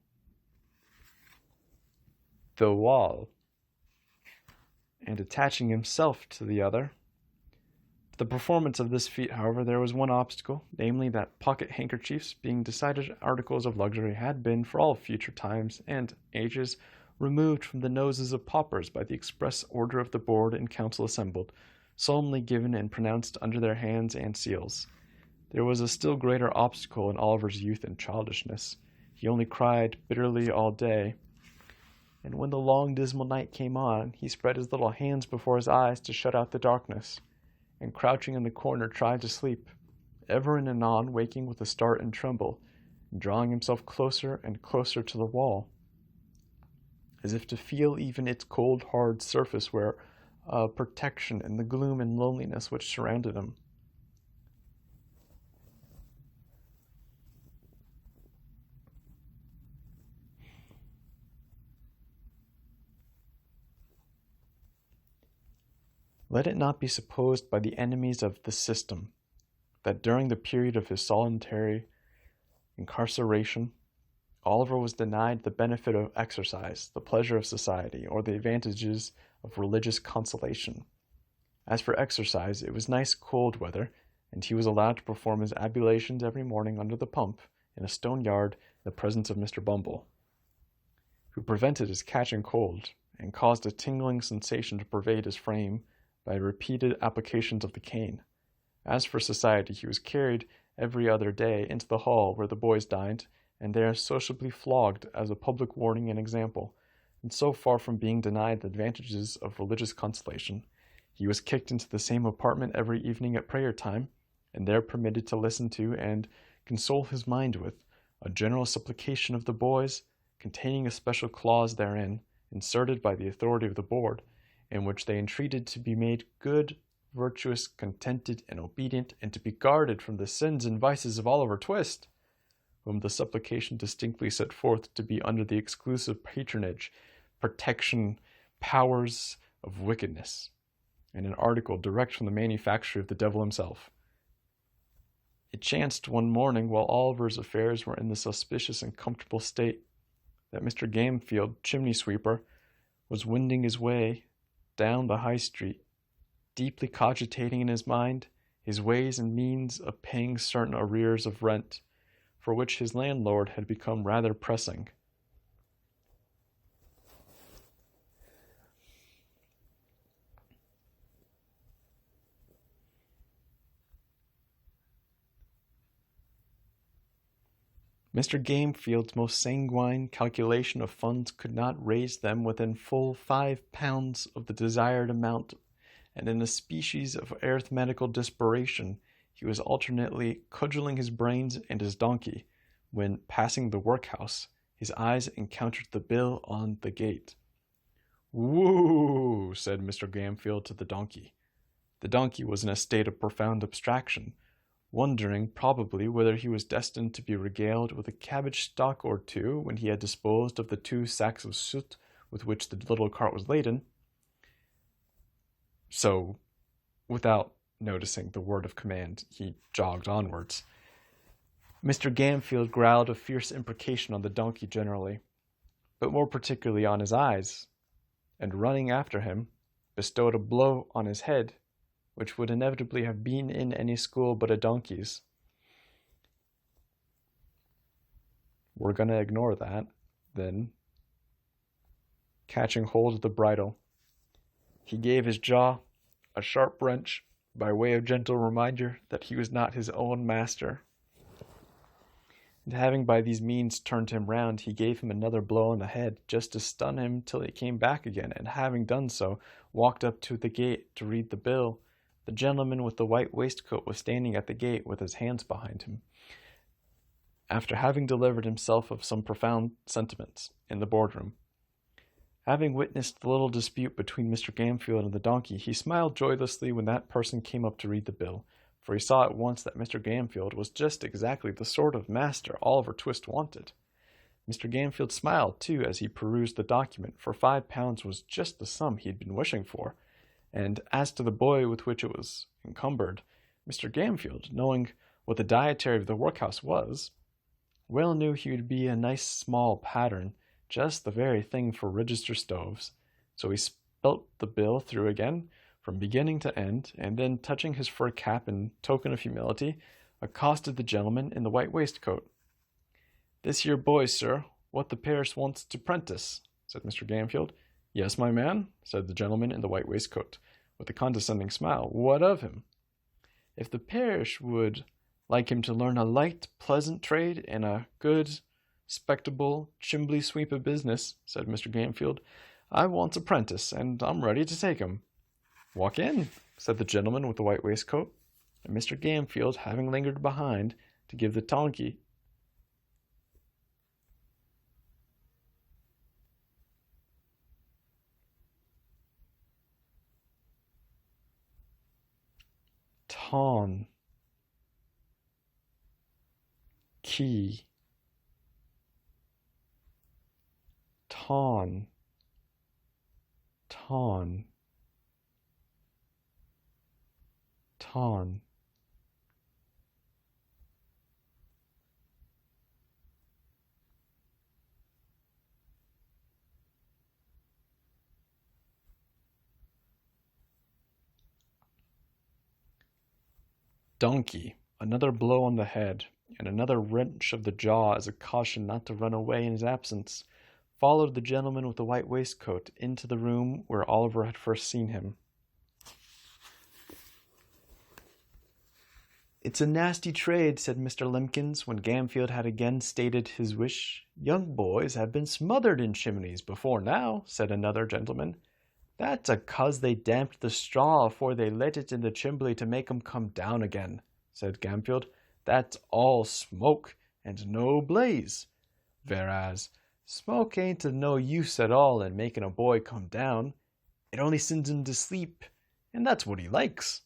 and attaching himself to the other. For the performance of this feat, however, there was one obstacle, namely that pocket handkerchiefs, being decided articles of luxury, had been, for all future times and ages, removed from the noses of paupers by the express order of the board and council assembled, solemnly given and pronounced under their hands and seals. There was a still greater obstacle in Oliver's youth and childishness. He only cried bitterly all day, and when the long dismal night came on, he spread his little hands before his eyes to shut out the darkness, and crouching in the corner tried to sleep, ever and anon waking with a start and tremble, and drawing himself closer and closer to the wall, as if to feel even its cold hard surface where protection in the gloom and loneliness which surrounded him. Let it not be supposed by the enemies of the system that during the period of his solitary incarceration, Oliver was denied the benefit of exercise, the pleasure of society, or the advantages of religious consolation. As for exercise, it was nice cold weather, and he was allowed to perform his ablutions every morning under the pump in a stone yard in the presence of Mr. Bumble, who prevented his catching cold, and caused a tingling sensation to pervade his frame by repeated applications of the cane. As for society, he was carried every other day into the hall where the boys dined, and there sociably flogged as a public warning and example, and so far from being denied the advantages of religious consolation, he was kicked into the same apartment every evening at prayer time, and there permitted to listen to and console his mind with a general supplication of the boys, containing a special clause therein, inserted by the authority of the board, in which they entreated to be made good, virtuous, contented, and obedient, and to be guarded from the sins and vices of Oliver Twist, whom the supplication distinctly set forth to be under the exclusive patronage, protection, powers of wickedness, and an article direct from the manufactory of the devil himself. It chanced one morning, while Oliver's affairs were in this auspicious and comfortable state, that Mr. Gamfield, chimney sweeper, was wending his way down the High Street, deeply cogitating in his mind his ways and means of paying certain arrears of rent, for which his landlord had become rather pressing. Mr. Gamefield's most sanguine calculation of funds could not raise them within full £5 of the desired amount, and in a species of arithmetical desperation he was alternately cudgelling his brains and his donkey, when, passing the workhouse, his eyes encountered the bill on the gate. "Woo!" said Mr. Gamfield to the donkey. The donkey was in a state of profound abstraction, wondering probably whether he was destined to be regaled with a cabbage stalk or two when he had disposed of the 2 sacks of soot with which the little cart was laden. So, without noticing the word of command, he jogged onwards. Mr. Gamfield growled a fierce imprecation on the donkey generally, but more particularly on his eyes, and running after him, bestowed a blow on his head, which would inevitably have been in any school but a donkey's. We're going to ignore that, then. Catching hold of the bridle, he gave his jaw a sharp wrench by way of gentle reminder that he was not his own master. And having by these means turned him round, he gave him another blow on the head, just to stun him till he came back again, and having done so, walked up to the gate to read the bill. The gentleman with the white waistcoat was standing at the gate with his hands behind him. After having delivered himself of some profound sentiments in the boardroom, having witnessed the little dispute between Mr. Gamfield and the donkey, he smiled joyously when that person came up to read the bill, for he saw at once that Mr. Gamfield was just exactly the sort of master Oliver Twist wanted. Mr. Gamfield smiled, too, as he perused the document, for £5 was just the sum he had been wishing for, and as to the boy with which it was encumbered, Mr. Gamfield, knowing what the dietary of the workhouse was, well knew he would be a nice small pattern, just the very thing for register stoves. So he spelt the bill through again, from beginning to end, and then, touching his fur cap in token of humility, accosted the gentleman in the white waistcoat. "This here boy, sir, what the parish wants to prentice," said Mr. Gamfield. "Yes, my man," said the gentleman in the white waistcoat, with a condescending smile. "What of him?" "If the parish would like him to learn a light, pleasant trade in a good, respectable chimbley sweep of business," said Mr. Gamfield, "I wants a prentice, and I'm ready to take him." "Walk in," said the gentleman with the white waistcoat, and Mr. Gamfield, having lingered behind to give the donkey ton key ton ton ton donkey, another blow on the head, and another wrench of the jaw as a caution not to run away in his absence, followed the gentleman with the white waistcoat into the room where Oliver had first seen him. "It's a nasty trade," said Mr. Limpkins, when Gamfield had again stated his wish. "Young boys have been smothered in chimneys before now," said another gentleman. "That's a 'cause they damped the straw afore they let it in the chimbley to make 'em come down again," said Gamfield. "That's all smoke, and no blaze. Whereas, smoke ain't of no use at all in making a boy come down. It only sends him to sleep, and that's what he likes.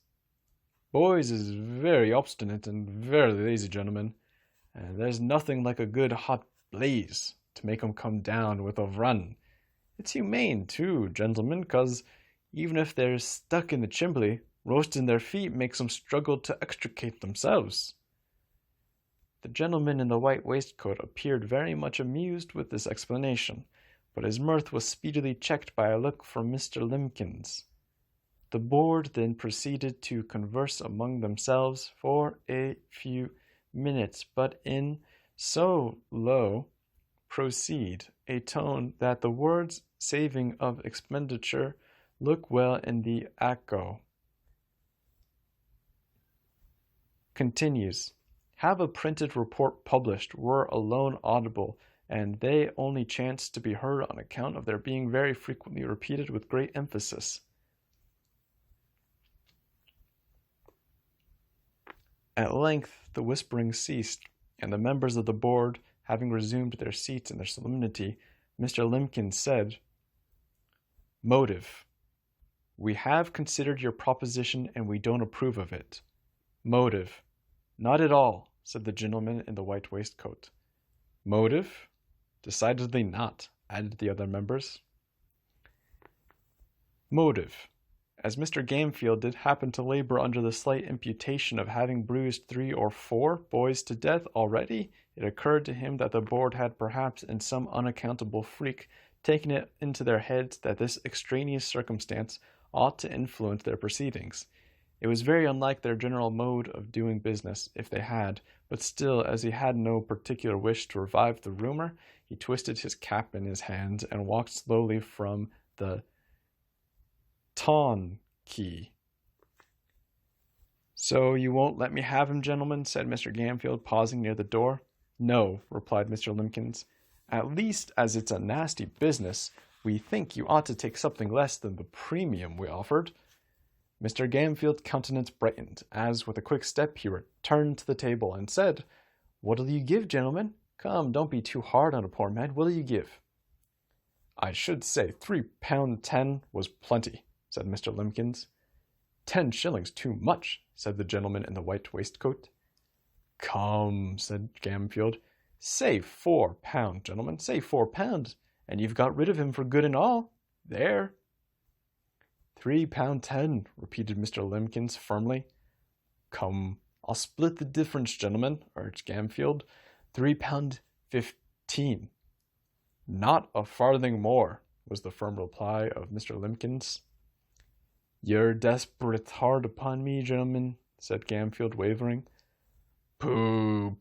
Boys is very obstinate and very lazy, gentlemen, and there's nothing like a good hot blaze to make 'em come down with a run. It's humane, too, gentlemen, 'cause even if they're stuck in the chimbley, roasting their feet makes 'em struggle to extricate themselves." The gentleman in the white waistcoat appeared very much amused with this explanation, but his mirth was speedily checked by a look from Mr. Limpkins. The board then proceeded to converse among themselves for a few minutes, but in so low proceed a tone that the words saving of expenditure look well in the echo. Continues. Have a printed report published were alone audible, and they only chanced to be heard on account of their being very frequently repeated with great emphasis. At length the whispering ceased, and the members of the board, having resumed their seats in their solemnity, Mr. Limbkins said, "Motive. We have considered your proposition, and we don't approve of it." "Motive. Not at all," said the gentleman in the white waistcoat. "Motive? Decidedly not," added the other members. "Motive. As Mr. Gamfield did happen to labor under the slight imputation of having bruised 3 or 4 boys to death already, it occurred to him that the board had perhaps in some unaccountable freak taken it into their heads that this extraneous circumstance ought to influence their proceedings. It was very unlike their general mode of doing business, if they had, but still, as he had no particular wish to revive the rumor, he twisted his cap in his hands and walked slowly from the key. "So you won't let me have him, gentlemen?" said Mr. Gamfield, pausing near the door. "No," replied Mr. Limbkins. "At least, as it's a nasty business, we think you ought to take something less than the premium we offered." Mr. Gamfield's countenance brightened, as with a quick step he returned to the table and said, "What'll you give, gentlemen? Come, don't be too hard on a poor man. What'll you give?" "I should say £3.10 was plenty," said Mr. Limbkins. "10 shillings too much," said the gentleman in the white waistcoat. "Come," said Gamfield, "say £4, gentlemen, say £4, and you've got rid of him for good and all. There." £3.10, repeated Mr. Limbkins firmly. "Come, I'll split the difference, gentlemen," urged Gamfield. £3.15. "Not a farthing more," was the firm reply of Mr. Limbkins. "You're desperate hard upon me, gentlemen," said Gamfield, wavering. "Pooh,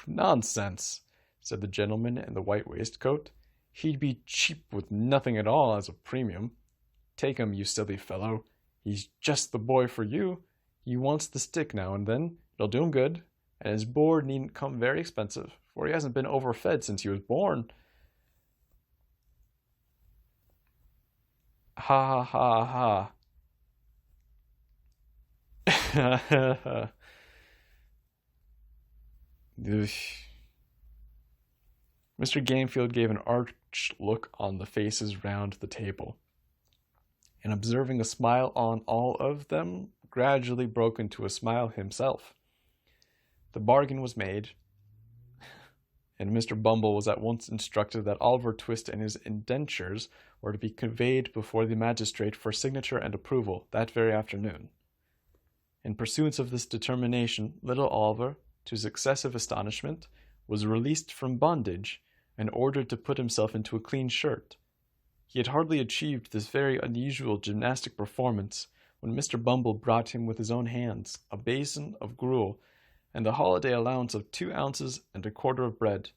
nonsense," said the gentleman in the white waistcoat. "He'd be cheap with nothing at all as a premium. Take him, you silly fellow. He's just the boy for you. He wants the stick now and then. It'll do him good. And his board needn't come very expensive, for he hasn't been overfed since he was born." "Ha ha ha. Mr. Gamfield gave an arch look on the faces round the table, and observing a smile on all of them, gradually broke into a smile himself. The bargain was made, and Mr. Bumble was at once instructed that Oliver Twist and his indentures were to be conveyed before the magistrate for signature and approval that very afternoon. In pursuance of this determination, little Oliver, to his excessive astonishment, was released from bondage and ordered to put himself into a clean shirt. He had hardly achieved this very unusual gymnastic performance when Mr. Bumble brought him with his own hands a basin of gruel and the holiday allowance of 2 ounces and a quarter of bread,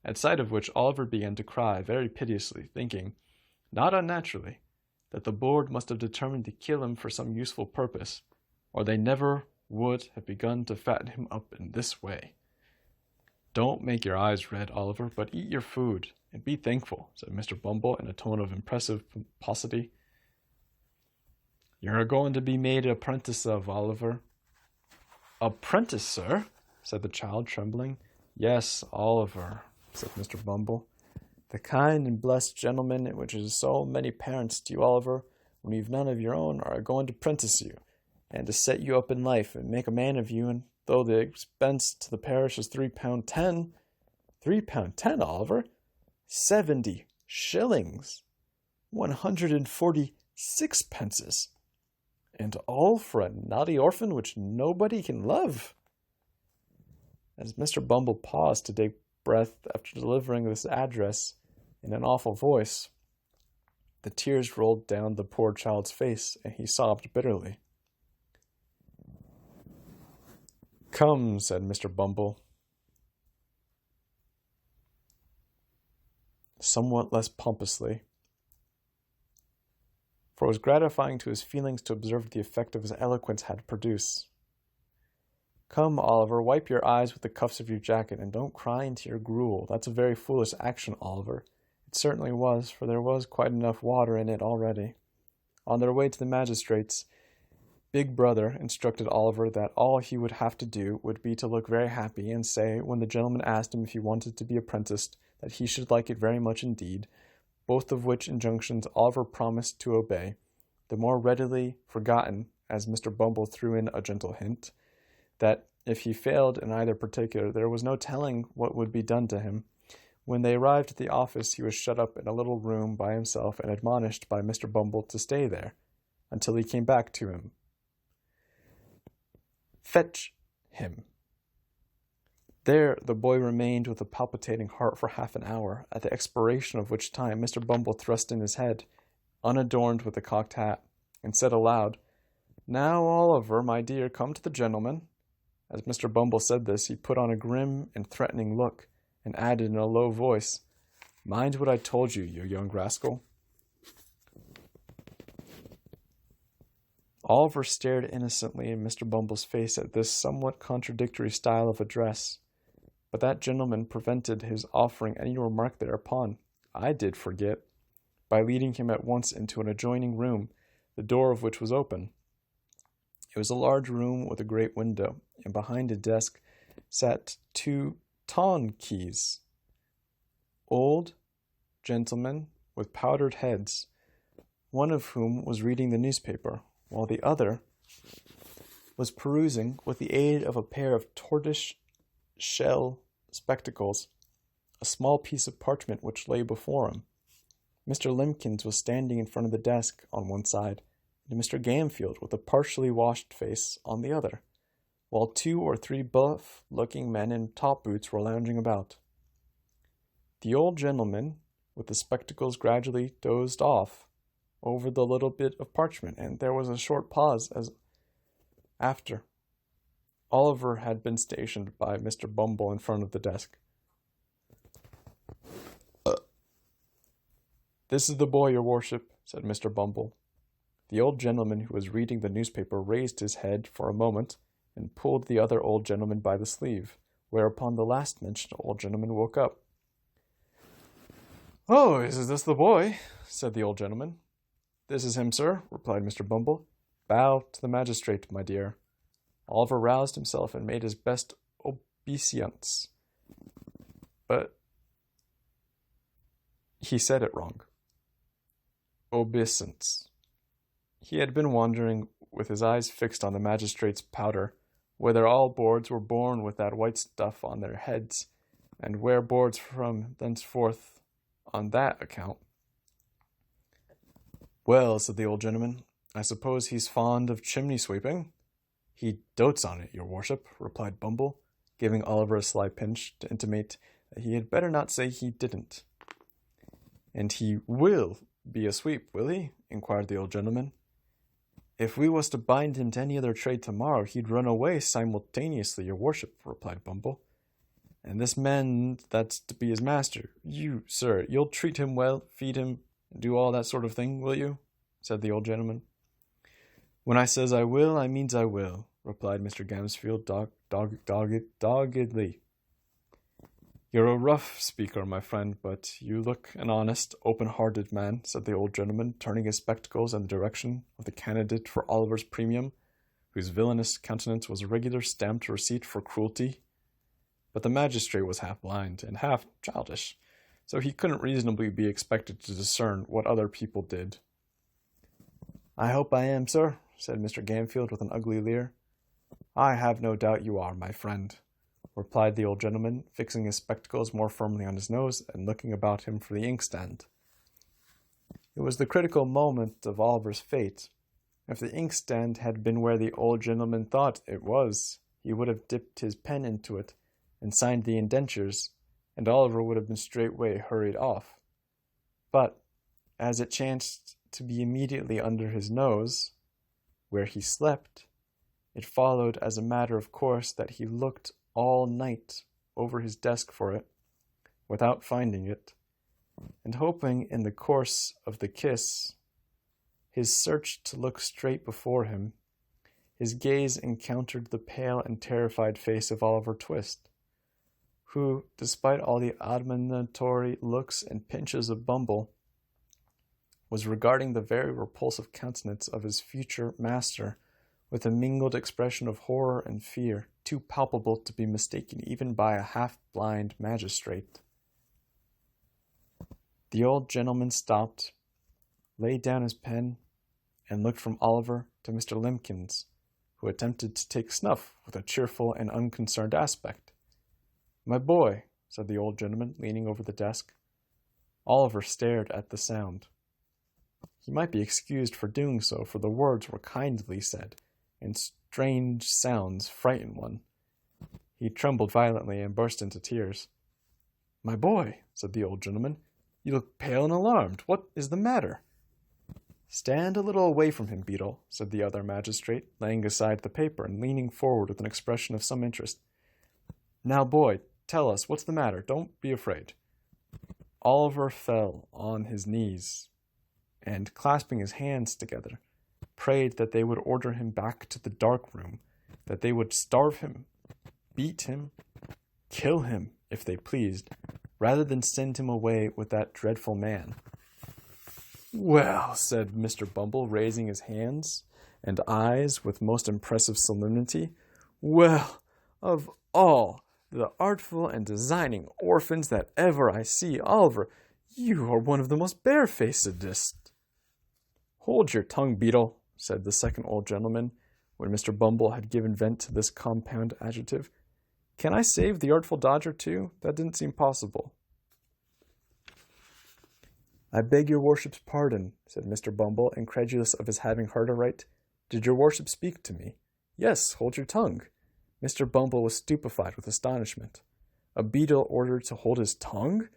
at sight of which Oliver began to cry very piteously, thinking, not unnaturally, that the board must have determined to kill him for some useful purpose, or they never would have begun to fatten him up in this way. "Don't make your eyes red, Oliver, but eat your food, and be thankful," said Mr. Bumble in a tone of impressive pomposity. "You're going to be made apprentice of, Oliver." "Apprentice, sir?" said the child, trembling. "Yes, Oliver," said Mr. Bumble. "The kind and blessed gentlemen, which is so many parents to you, Oliver, when you've none of your own, are going to prentice you, and to set you up in life, and make a man of you, and though the expense to the parish is £3.10, £3.10, Oliver, 70 shillings, 146 pences, and all for a naughty orphan which nobody can love." As Mr. Bumble paused to take breath after delivering this address in an awful voice, the tears rolled down the poor child's face, and he sobbed bitterly. "Come," said Mr. Bumble, somewhat less pompously, for it was gratifying to his feelings to observe the effect of his eloquence had produced. Come, Oliver, wipe your eyes with the cuffs of your jacket, and don't cry into your gruel. That's a very foolish action, Oliver. It certainly was, for there was quite enough water in it already. On their way to the magistrate's, Big Brother instructed Oliver that all he would have to do would be to look very happy and say, when the gentleman asked him if he wanted to be apprenticed, that he should like it very much indeed, both of which injunctions Oliver promised to obey, the more readily forgotten, as Mr. Bumble threw in a gentle hint, that if he failed in either particular, there was no telling what would be done to him. When they arrived at the office, he was shut up in a little room by himself and admonished by Mr. Bumble to stay there until he came back to him. Fetch him. There the boy remained with a palpitating heart for half an hour, at the expiration of which time Mr. Bumble thrust in his head, unadorned with a cocked hat, and said aloud, "Now, Oliver, my dear, come to the gentleman." As Mr. Bumble said this, he put on a grim and threatening look, and added in a low voice, "Mind what I told you, you young rascal." Oliver stared innocently in Mr. Bumble's face at this somewhat contradictory style of address, but that gentleman prevented his offering any remark thereupon. I did forget, by leading him at once into an adjoining room, the door of which was open. It was a large room with a great window, and behind a desk sat two turnkeys, old gentlemen with powdered heads, one of whom was reading the newspaper, while the other was perusing, with the aid of a pair of tortoise-shell spectacles, a small piece of parchment which lay before him. Mr. Limbkins was standing in front of the desk on one side, and Mr. Gamfield, with a partially washed face, on the other, while 2 or 3 buff-looking men in top boots were lounging about. The old gentleman with the spectacles gradually dozed off over the little bit of parchment, and there was a short pause as after Oliver had been stationed by Mr. Bumble in front of the desk. "This is the boy, your worship," said Mr. Bumble. The old gentleman who was reading the newspaper raised his head for a moment and pulled the other old gentleman by the sleeve, whereupon the last mentioned old gentleman woke up. "Oh, is this the boy?" said the old gentleman. "This is him, sir," replied Mr. Bumble. "Bow to the magistrate, my dear." Oliver roused himself and made his best obeisance, but he said it wrong. Obeisance. He had been wondering, with his eyes fixed on the magistrate's powder, whether all boards were born with that white stuff on their heads, and wear boards from thenceforth on that account. "Well," said the old gentleman, "I suppose he's fond of chimney sweeping?" "He dotes on it, your worship," replied Bumble, giving Oliver a sly pinch to intimate that he had better not say he didn't. "And he will be a sweep, will he?" inquired the old gentleman. "If we was to bind him to any other trade tomorrow, he'd run away simultaneously, your worship," replied Bumble. "And this man that's to be his master, you, sir, you'll treat him well, feed him, and do all that sort of thing, will you?" said the old gentleman. "When I says I will, I means I will," replied Mr. Gamsfield doggedly. "You're a rough speaker, my friend, but you look an honest, open-hearted man," said the old gentleman, turning his spectacles in the direction of the candidate for Oliver's premium, whose villainous countenance was a regular stamped receipt for cruelty. But the magistrate was half blind and half childish, so he couldn't reasonably be expected to discern what other people did. "I hope I am, sir," said Mr. Gamfield with an ugly leer. "I have no doubt you are, my friend," replied the old gentleman, fixing his spectacles more firmly on his nose and looking about him for the inkstand. It was the critical moment of Oliver's fate. If the inkstand had been where the old gentleman thought it was, he would have dipped his pen into it and signed the indentures, and Oliver would have been straightway hurried off. But, as it chanced to be immediately under his nose, where he slept, it followed as a matter of course that he looked all night over his desk for it, without finding it, and hoping in the course of the kiss, his search to look straight before him, his gaze encountered the pale and terrified face of Oliver Twist, who, despite all the admonitory looks and pinches of Bumble, was regarding the very repulsive countenance of his future master with a mingled expression of horror and fear, too palpable to be mistaken even by a half-blind magistrate. The old gentleman stopped, laid down his pen, and looked from Oliver to Mr. Limbkins, who attempted to take snuff with a cheerful and unconcerned aspect. "My boy," said the old gentleman, leaning over the desk. Oliver stared at the sound. He might be excused for doing so, for the words were kindly said, and strange sounds frightened one. He trembled violently and burst into tears. "My boy," said the old gentleman, "you look pale and alarmed. What is the matter?" "Stand a little away from him, Beetle," said the other magistrate, laying aside the paper and leaning forward with an expression of some interest. "Now, boy, tell us, what's the matter? Don't be afraid." Oliver fell on his knees and, clasping his hands together, prayed that they would order him back to the dark room, that they would starve him, beat him, kill him, if they pleased, rather than send him away with that dreadful man. "Well," said Mr. Bumble, raising his hands and eyes with most impressive solemnity, "well, of all the artful and designing orphans that ever I see, Oliver, you are one of the most barefacedest." "Hold your tongue, Beetle," said the second old gentleman, when Mr. Bumble had given vent to this compound adjective. "Can I save the Artful Dodger, too? That didn't seem possible." "I beg your worship's pardon," said Mr. Bumble, incredulous of his having heard aright. "Did your worship speak to me?" "Yes, hold your tongue." Mr. Bumble was stupefied with astonishment. A beetle ordered to hold his tongue?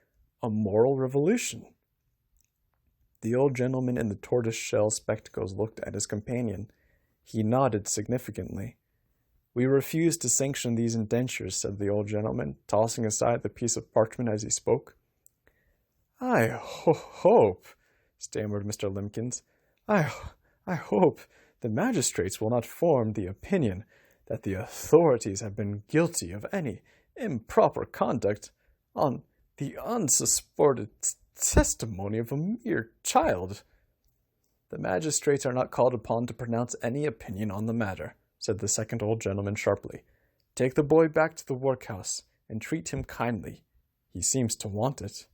A moral revolution! The old gentleman in the tortoise-shell spectacles looked at his companion. He nodded significantly. "We refuse to sanction these indentures," said the old gentleman, tossing aside the piece of parchment as he spoke. "I hope," stammered Mr. Limbkins, I hope the magistrates will not form the opinion that the authorities have been guilty of any improper conduct on the unsupported testimony of a mere child." "The magistrates are not called upon to pronounce any opinion on the matter," said the second old gentleman sharply. "Take the boy back to the workhouse and treat him kindly. He seems to want it."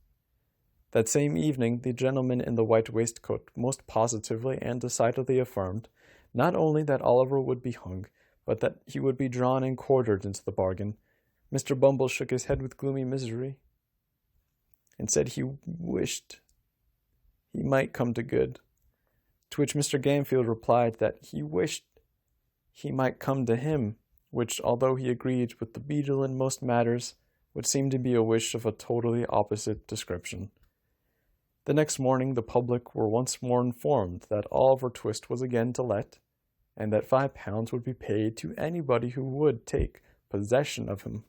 That same evening, the gentleman in the white waistcoat most positively and decidedly affirmed, not only that Oliver would be hung, but that he would be drawn and quartered into the bargain. Mr. Bumble shook his head with gloomy misery, and said he wished he might come to good. To which Mr. Gamfield replied that he wished he might come to him, which, although he agreed with the beetle in most matters, would seem to be a wish of a totally opposite description. The next morning the public were once more informed that Oliver Twist was again to let, and that £5 would be paid to anybody who would take possession of him.